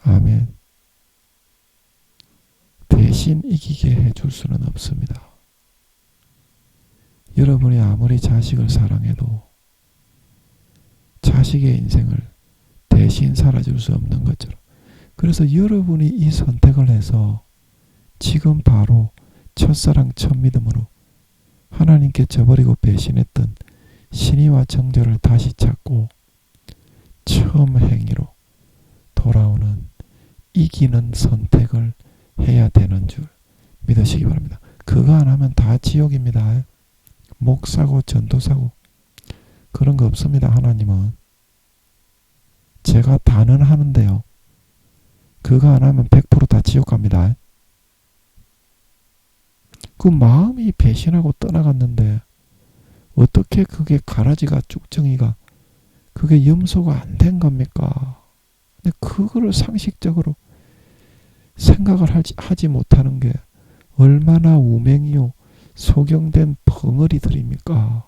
아멘. 대신 이기게 해줄 수는 없습니다. 여러분이 아무리 자식을 사랑해도 자식의 인생을 대신 살아줄 수 없는 것처럼 그래서 여러분이 이 선택을 해서 지금 바로 첫사랑 첫믿음으로 하나님께 저버리고 배신했던 신의와 정절을 다시 찾고 처음 행위로 돌아오는 이기는 선택을 해야 되는 줄 믿으시기 바랍니다. 그거 안 하면 다 지옥입니다. 목사고 전도사고 그런 거 없습니다. 하나님은 제가 다는 하는데요. 그거 안 하면 100% 다 지옥 갑니다. 그 마음이 배신하고 떠나갔는데 어떻게 그게 가라지가 쭉정이가 그게 염소가 안 된 겁니까? 근데 그거를 상식적으로 생각을 하지 못하는 게 얼마나 우맹이요 소경된 벙어리들입니까?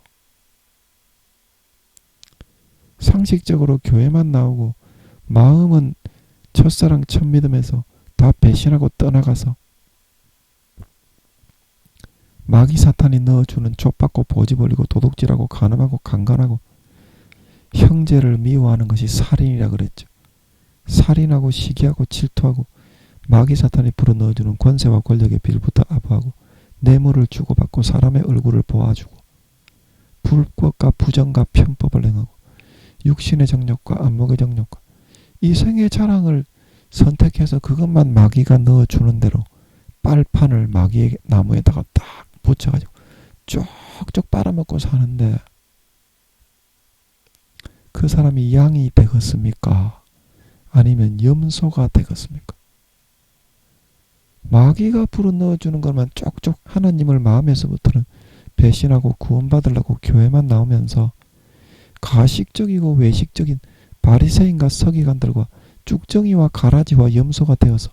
상식적으로 교회만 나오고 마음은 첫사랑 첫 믿음에서 다 배신하고 떠나가서 마귀 사탄이 넣어주는 족받고 보지버리고 도둑질하고 간음하고 강간하고 형제를 미워하는 것이 살인이라 그랬죠. 살인하고 시기하고 질투하고 마귀 사탄이 불어넣어주는 권세와 권력의 빌부터 아부하고 뇌물을 주고받고 사람의 얼굴을 보아주고 불법과 부정과 편법을 행하고 육신의 정욕과 안목의 정욕과 이생의 자랑을 선택해서 그것만 마귀가 넣어주는 대로 빨판을 마귀의 나무에다가 딱 붙여가지고 쪽쪽 빨아먹고 사는데 그 사람이 양이 되겠습니까? 아니면 염소가 되겠습니까? 마귀가 불어넣어주는 것만 쪽쪽 하나님을 마음에서부터는 배신하고 구원받으려고 교회만 나오면서 가식적이고 외식적인 바리새인과 서기관들과 쭉정이와 가라지와 염소가 되어서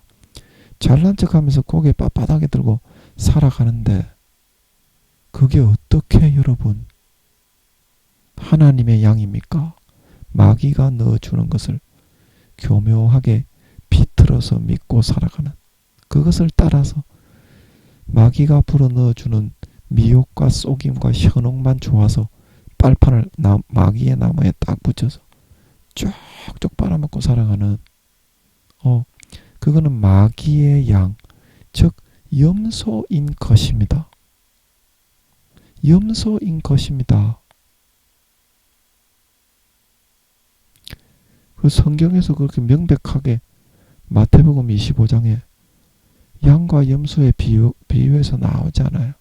잘난 척하면서 고개 빳빳하게 들고 살아가는데 그게 어떻게 여러분 하나님의 양입니까? 마귀가 넣어주는 것을 교묘하게 비틀어서 믿고 살아가는 그것을 따라서 마귀가 불어넣어주는 미혹과 속임과 현혹만 좋아서 빨판을 마귀의 나무에 딱 붙여서 쪽쪽 빨아먹고 살아가는 그거는 마귀의 양, 즉 염소인 것입니다. 염소인 것입니다. 그 성경에서 그렇게 명백하게 마태복음 25장에 양과 염소의 비유에서 나오잖아요.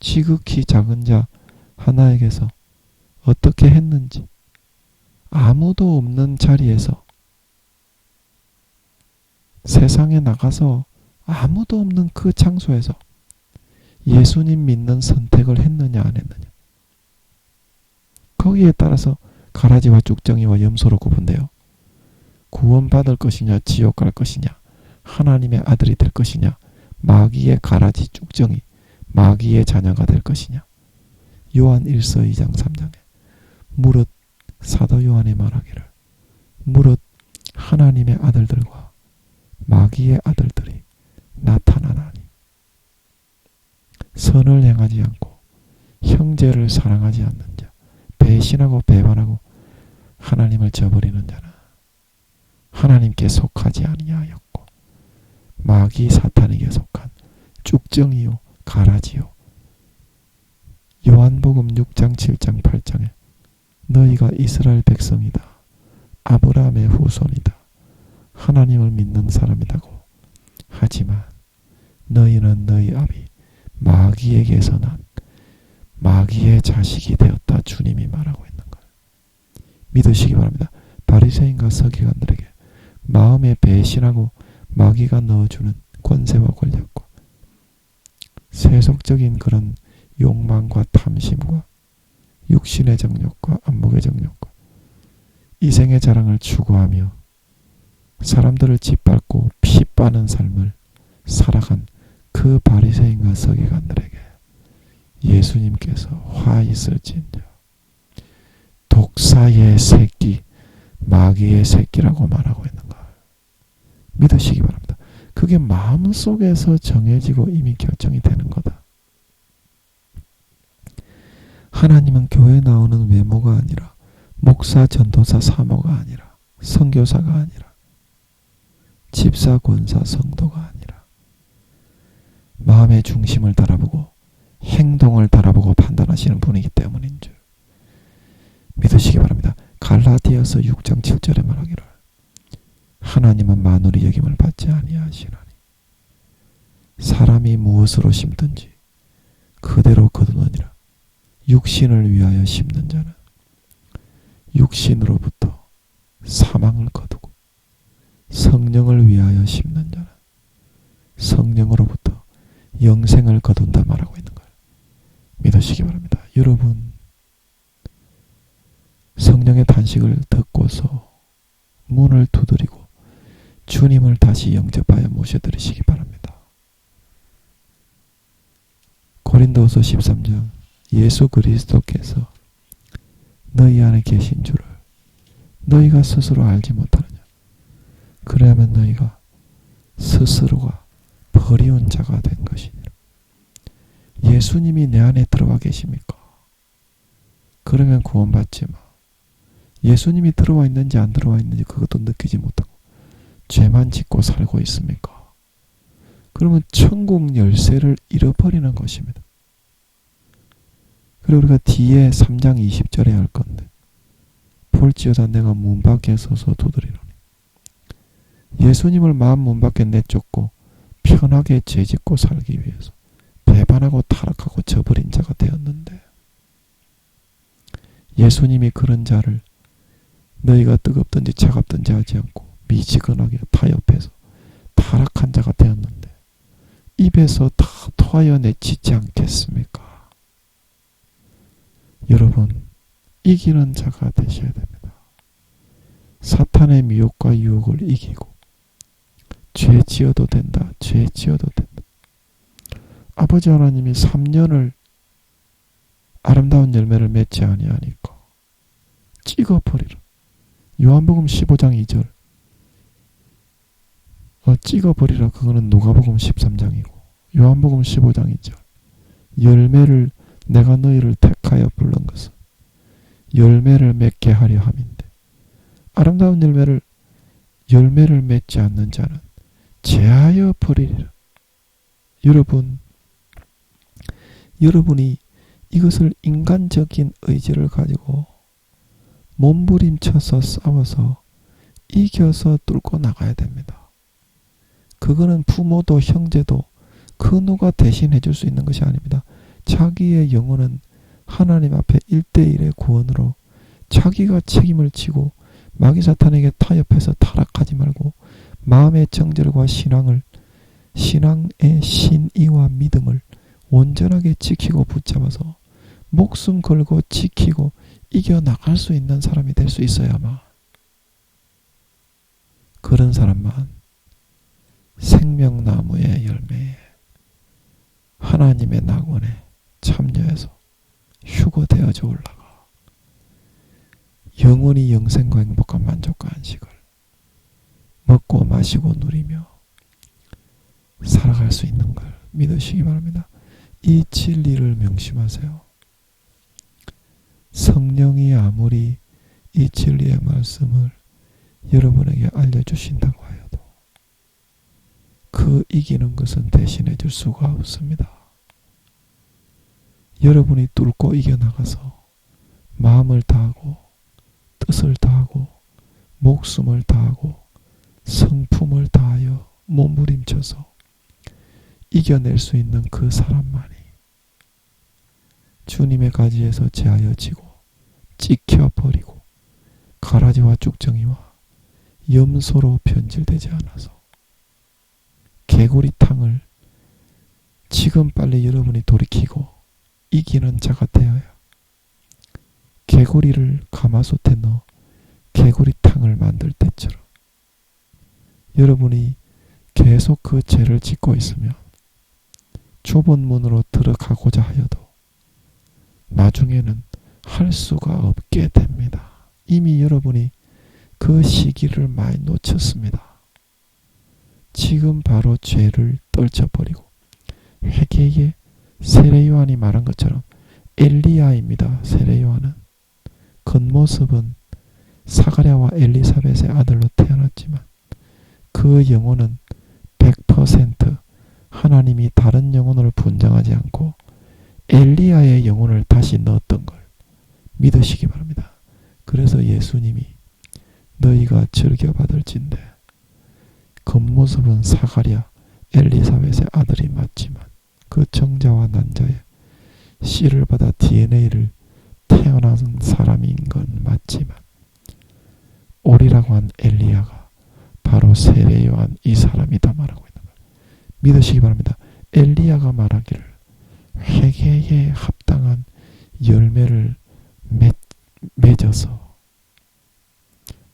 지극히 작은 자 하나에게서 어떻게 했는지 아무도 없는 자리에서 세상에 나가서 아무도 없는 그 장소에서 예수님 믿는 선택을 했느냐 안 했느냐 거기에 따라서 가라지와 쭉정이와 염소로 구분돼요. 구원받을 것이냐 지옥 갈 것이냐 하나님의 아들이 될 것이냐 마귀의 가라지 쭉정이 마귀의 자녀가 될 것이냐 요한 1서 2장 3장에 무릇 사도 요한이 말하기를 무릇 하나님의 아들들과 마귀의 아들들이 나타나나니 선을 행하지 않고 형제를 사랑하지 않는 자 배신하고 배반하고 하나님을 저버리는 자는 하나님께 속하지 아니하였고 마귀 사탄에게 속한 쭉정이요 가라지요 요한복음 6장 7장 8장에 너희가 이스라엘 백성이다 아브라함의 후손이다 하나님을 믿는 사람이라고 하지만 너희는 너희 아비 마귀에게서 난 마귀의 자식이 되었다 주님이 말하고 있는 거예요. 믿으시기 바랍니다. 바리새인과 서기관들에게 마음에 배신하고 마귀가 넣어주는 권세와 권력과 세속적인 그런 욕망과 탐심과 육신의 정욕과 안목의 정욕과 이생의 자랑을 추구하며 사람들을 짓밟고 피 빠는 삶을 살아간 그 바리새인과 서기관들에게 예수님께서 화 있을진저 독사의 새끼 마귀의 새끼라고 말하고 있는 걸 믿으시기 바랍니다. 그게 마음속에서 정해지고 이미 결정이 되는 거다. 하나님은 교회에 나오는 외모가 아니라 목사, 전도사, 사모가 아니라 선교사가 아니라 집사, 권사, 성도가 아니라 마음의 중심을 달아보고 행동을 달아보고 판단하시는 분이기 때문인 줄 믿으시기 바랍니다. 갈라디아서 6장 7절에 말하기를 하나님은 만물이 여김을 받지 아니하시나니 사람이 무엇으로 심든지 그대로 거두느니라. 육신을 위하여 심는 자는 육신으로부터 사망을 거두고 성령을 위하여 심는 자는 성령으로부터 영생을 거둔다 말하고 있는 걸 믿으시기 바랍니다. 여러분 성령의 단식을 듣고서 문을 두드리고 주님을 다시 영접하여 모셔드리시기 바랍니다. 고린도후서 13장 예수 그리스도께서 너희 안에 계신 줄을 너희가 스스로 알지 못하느냐. 그래야만 너희가 스스로가 버리운 자가 된 것이니라. 예수님이 내 안에 들어와 계십니까? 그러면 구원받지 마. 예수님이 들어와 있는지 안 들어와 있는지 그것도 느끼지 못하고 죄만 짓고 살고 있습니까? 그러면 천국 열쇠를 잃어버리는 것입니다. 그리고 우리가 뒤에 3장 20절에 할 건데 볼지어다 내가 문 밖에 서서 두드리노니. 예수님을 마음 문 밖에 내쫓고 편하게 죄짓고 살기 위해서 배반하고 타락하고 저버린 자가 되었는데 예수님이 그런 자를 너희가 뜨겁든지 차갑든지 하지 않고 미지근하게 타협해서 타락한 자가 되었는데 입에서 다 토하여 내치지 않겠습니까? 여러분, 이기는 자가 되셔야 됩니다. 사탄의 미혹과 유혹을 이기고 죄 지어도 된다. 죄 지어도 된다. 아버지 하나님이 3년을 아름다운 열매를 맺지 아니하니까 찍어버리라. 요한복음 15장 2절 찍어버리라. 그거는 누가복음 13장이고 요한복음 15장 2절 열매를 내가 너희를 택하여 부른 것은 열매를 맺게 하려 함인데 아름다운 열매를 맺지 않는 자는 제하여 버리리라. 여러분이 이것을 인간적인 의지를 가지고 몸부림쳐서 싸워서 이겨서 뚫고 나가야 됩니다. 그거는 부모도 형제도 그 누가 대신해 줄 수 있는 것이 아닙니다. 자기의 영혼은 하나님 앞에 1대1의 구원으로 자기가 책임을 지고 마귀 사탄에게 타협해서 타락하지 말고 마음의 정절과 신앙의 신의와 믿음을 온전하게 지키고 붙잡아서 목숨 걸고 지키고 이겨나갈 수 있는 사람이 될 수 있어야만 그런 사람만 생명나무의 열매에 하나님의 낙원에 참여해서 휴거되어져 올라가 영원히 영생과 행복한 만족과 안식을 먹고 마시고 누리며 살아갈 수 있는 걸 믿으시기 바랍니다. 이 진리를 명심하세요. 성령이 아무리 이 진리의 말씀을 여러분에게 알려주신다고 하여도 그 이기는 것은 대신해 줄 수가 없습니다. 여러분이 뚫고 이겨나가서 마음을 다하고 뜻을 다하고 목숨을 다하고 성품을 다하여 몸부림쳐서 이겨낼 수 있는 그 사람만이 주님의 가지에서 제하여지고 찍혀버리고 가라지와 쭉정이와 염소로 변질되지 않아서 개구리탕을 지금 빨리 여러분이 돌이키고 이기는 자가 되어야 개구리를 가마솥에 넣어 개구리탕을 만들 때처럼 여러분이 계속 그 죄를 짓고 있으면 좁은 문으로 들어가고자 하여도 나중에는 할 수가 없게 됩니다. 이미 여러분이 그 시기를 많이 놓쳤습니다. 지금 바로 죄를 떨쳐버리고 회개의 세례요한이 말한 것처럼 엘리야입니다. 세례요한은 겉모습은 사가랴와 엘리사벳의 아들로 태어났지만 그 영혼은 100% 하나님이 다른 영혼을 분장하지 않고 엘리야의 영혼을 다시 넣었던 걸 믿으시기 바랍니다. 그래서 예수님이 너희가 즐겨받을진대 겉모습은 사가랴 엘리사벳의 아들이 맞지만 그 정자와 난자의 씨를 받아 DNA를 태어난 사람인 건 맞지만 오리라고 한 엘리야가 바로 세례요한 이 사람이다 말하고 있는 걸 믿으시기 바랍니다. 엘리야가 말하기를 회개에 합당한 열매를 맺어서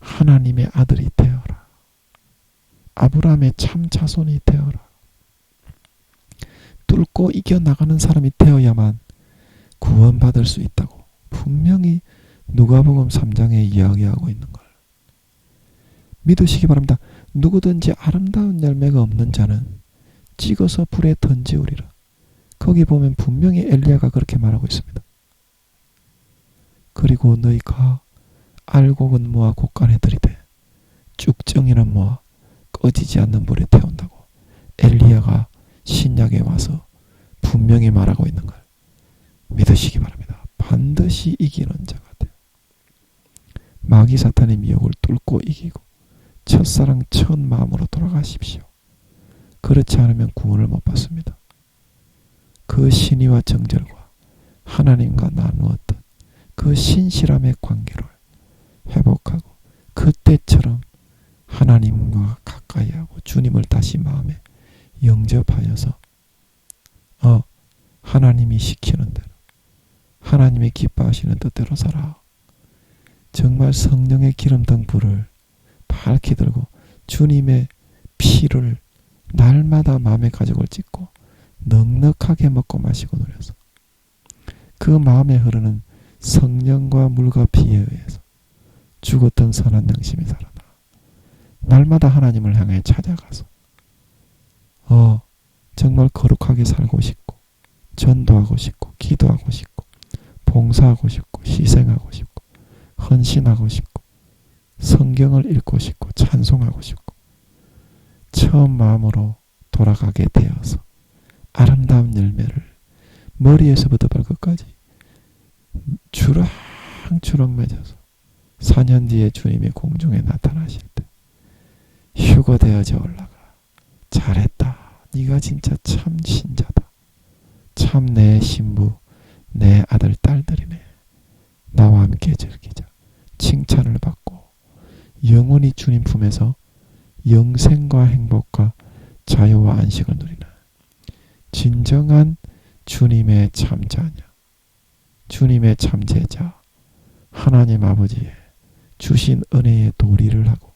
하나님의 아들이 되어라. 아브라함의 참 자손이 되어라. 뚫고 이겨나가는 사람이 되어야만 구원받을 수 있다고 분명히 누가복음 3장에 이야기하고 있는 걸 믿으시기 바랍니다. 누구든지 아름다운 열매가 없는 자는 찍어서 불에 던지우리라. 거기 보면 분명히 엘리야가 그렇게 말하고 있습니다. 그리고 너희가 알곡은 모아 곳간에 들이되 쭉정이는 모아 꺼지지 않는 불에 태운다고 엘리야가 신약에 와서 분명히 말하고 있는 걸 믿으시기 바랍니다. 반드시 이기는 자가 돼요. 마귀 사탄의 미혹을 뚫고 이기고 첫사랑 첫 마음으로 돌아가십시오. 그렇지 않으면 구원을 못 받습니다. 그 신의와 정절과 하나님과 나누었던 그 신실함의 관계를 회복하고 그때처럼 하나님과 가까이 하고 주님을 다시 마음에 영접하여서 하나님이 시키는 대로 하나님이 기뻐하시는 뜻대로 살아. 정말 성령의 기름등 불을 밝게 들고 주님의 피를 날마다 마음의 가죽을 찢고 넉넉하게 먹고 마시고 누려서 그 마음에 흐르는 성령과 물과 피에 의해서 죽었던 선한 양심이 살아나 날마다 하나님을 향해 찾아가서 정말 거룩하게 살고 싶고 전도하고 싶고 기도하고 싶고 봉사하고 싶고 희생하고 싶고 헌신하고 싶고 성경을 읽고 싶고 찬송하고 싶고 처음 마음으로 돌아가게 되어서 아름다운 열매를 머리에서부터 발끝까지 주렁주렁 맺어서 4년 뒤에 주님이 공중에 나타나실 때 휴거되어져 올라가. 잘했다. 네가 진짜 참 신자다. 참 내 신부, 내 아들, 딸들이네. 나와 함께 즐기자. 칭찬을 받고 영원히 주님 품에서 영생과 행복과 자유와 안식을 누리는 진정한 주님의 참자녀, 주님의 참제자, 하나님 아버지의 주신 은혜의 도리를 하고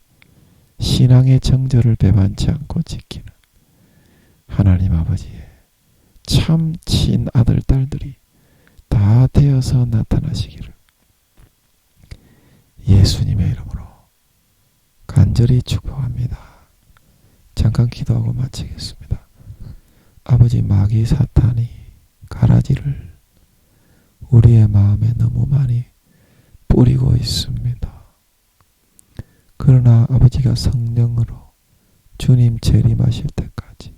신앙의 정절을 배반치 않고 지키는 하나님 아버지의 참 친아들 딸들이 다 되어서 나타나시기를 예수님의 이름으로 간절히 축복합니다. 잠깐 기도하고 마치겠습니다. 아버지, 마귀 사탄이 가라지를 우리의 마음에 너무 많이 뿌리고 있습니다. 그러나 아버지가 성령으로 주님 재림하실 때까지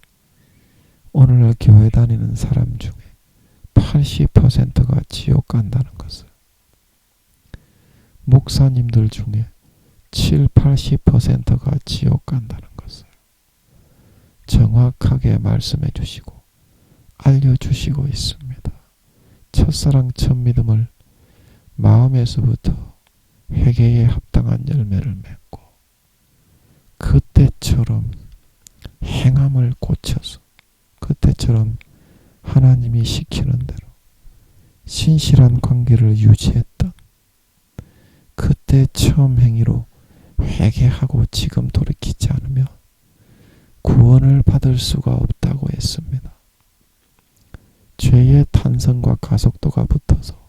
오늘날 교회 다니는 사람 중에 80%가 지옥 간다는 것을, 목사님들 중에 70~80%가 지옥 간다는 것을 정확하게 말씀해 주시고 알려주시고 있습니다. 첫사랑 첫 믿음을 마음에서부터 회개에 합당한 열매를 맺고 그때처럼 행함을 고쳐서 그때처럼 하나님이 시키는 대로 신실한 관계를 유지했던 그때 처음 행위로 회개하고 지금 돌이키지 않으면 구원을 받을 수가 없다고 했습니다. 죄의 탄성과 가속도가 붙어서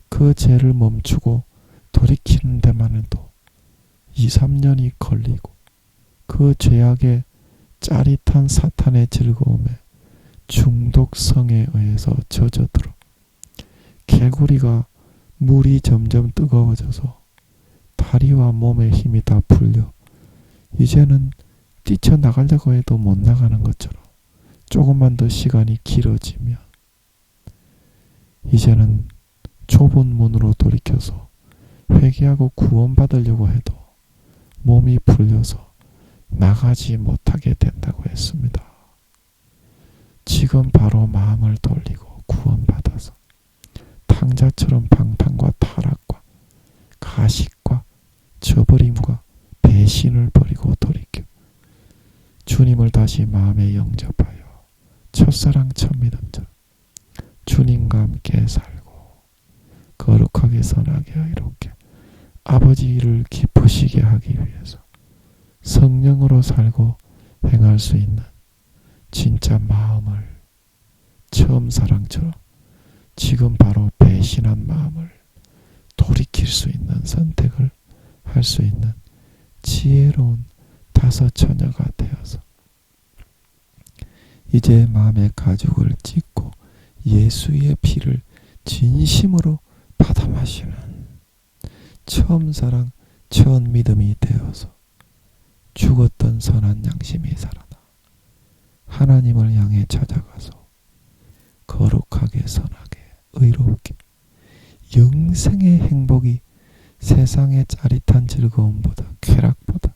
그 죄를 멈추고 돌이키는 데만 해도 2~3년이 걸리고 그 죄악의 짜릿한 사탄의 즐거움에 중독성에 의해서 젖어들어 개구리가 물이 점점 뜨거워져서 다리와 몸의 힘이 다 풀려 이제는 뛰쳐나가려고 해도 못 나가는 것처럼 조금만 더 시간이 길어지면 이제는 좁은 문으로 돌이켜서 회개하고 구원받으려고 해도 몸이 풀려서 나가지 못하게 된다고 했습니다. 지금 바로 마음을 돌리고 구원받아서 탕자처럼 방탕과 타락과 가식과 저버림과 배신을 버리고 돌이켜 주님을 다시 마음에 영접하여 첫사랑 첫 믿음처럼 주님과 함께 살고 거룩하게 선하게 의롭게 아버지 일을 기쁘시게 오시게 하기 위해서 성령으로 살고 행할 수 있는 진짜 마음을 처음 사랑처럼 지금 바로 배신한 마음을 돌이킬 수 있는 선택을 할 수 있는 지혜로운 다섯 처녀가 되어서 이제 마음의 가죽을 찢고 예수의 피를 진심으로 받아 마시는 처음 사랑, 처음 믿음이 되어서 죽었던 선한 양심이 살아나 하나님을 향해 찾아가서 거룩하게 선하게 의롭게 영생의 행복이 세상의 짜릿한 즐거움보다 쾌락보다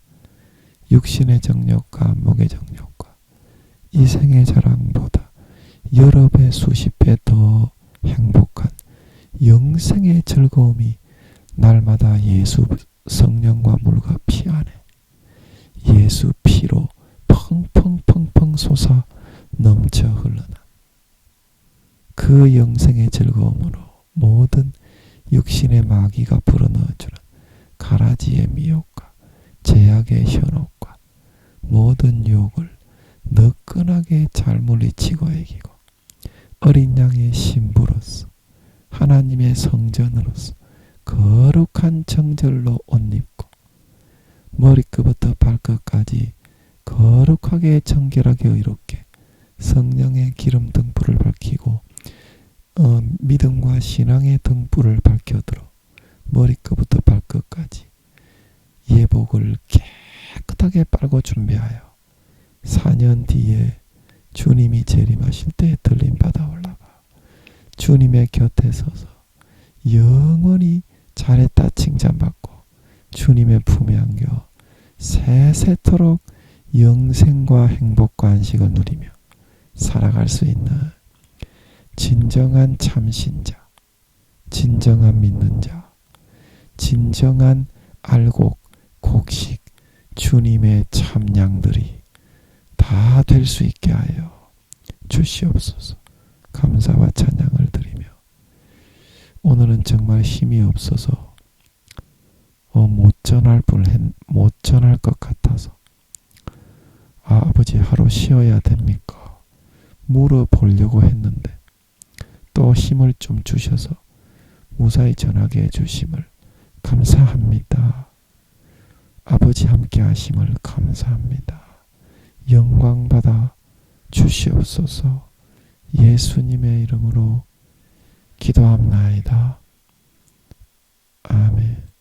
육신의 정욕과 목의 정욕과 이 생의 자랑보다 여러 배 수십 배 더 행복한 영생의 즐거움이 날마다 예수 성령과 물과 피 안에 예수 피로 펑펑펑펑 솟아 넘쳐 흘러난 그 영생의 즐거움으로 모든 육신의 마귀가 불어넣어주는 가라지의 미혹과 제약의 현혹과 모든 유혹을 너끈하게 잘 물리치고 이기고 어린 양의 신부로서 하나님의 성전으로서 거룩한 정절로 옷 입고 머리끝부터 발끝까지 거룩하게 정결하게 의롭게 성령의 기름 등불을 밝히고 믿음과 신앙의 등불을 밝혀들어 머리끝부터 발끝까지 예복을 깨끗하게 빨고 준비하여 4년 뒤에 주님이 재림하실 때 들림받아 올라가 주님의 곁에 서서 영원히 잘했다 칭찬받고 주님의 품에 안겨 세세토록 영생과 행복과 안식을 누리며 살아갈 수 있는 진정한 참신자, 진정한 믿는 자, 진정한 알곡, 곡식, 주님의 참양들이 다 될 수 있게 하여 주시옵소서. 감사와 찬양을 드리며 오늘은 정말 힘이 없어서 못 전할 것 같아서 아버지 하루 쉬어야 됩니까? 물어보려고 했는데 또 힘을 좀 주셔서 무사히 전하게 해주심을 감사합니다. 아버지 함께 하심을 감사합니다. 영광 받아 주시옵소서. 예수님의 이름으로 기도합나이다. 아멘.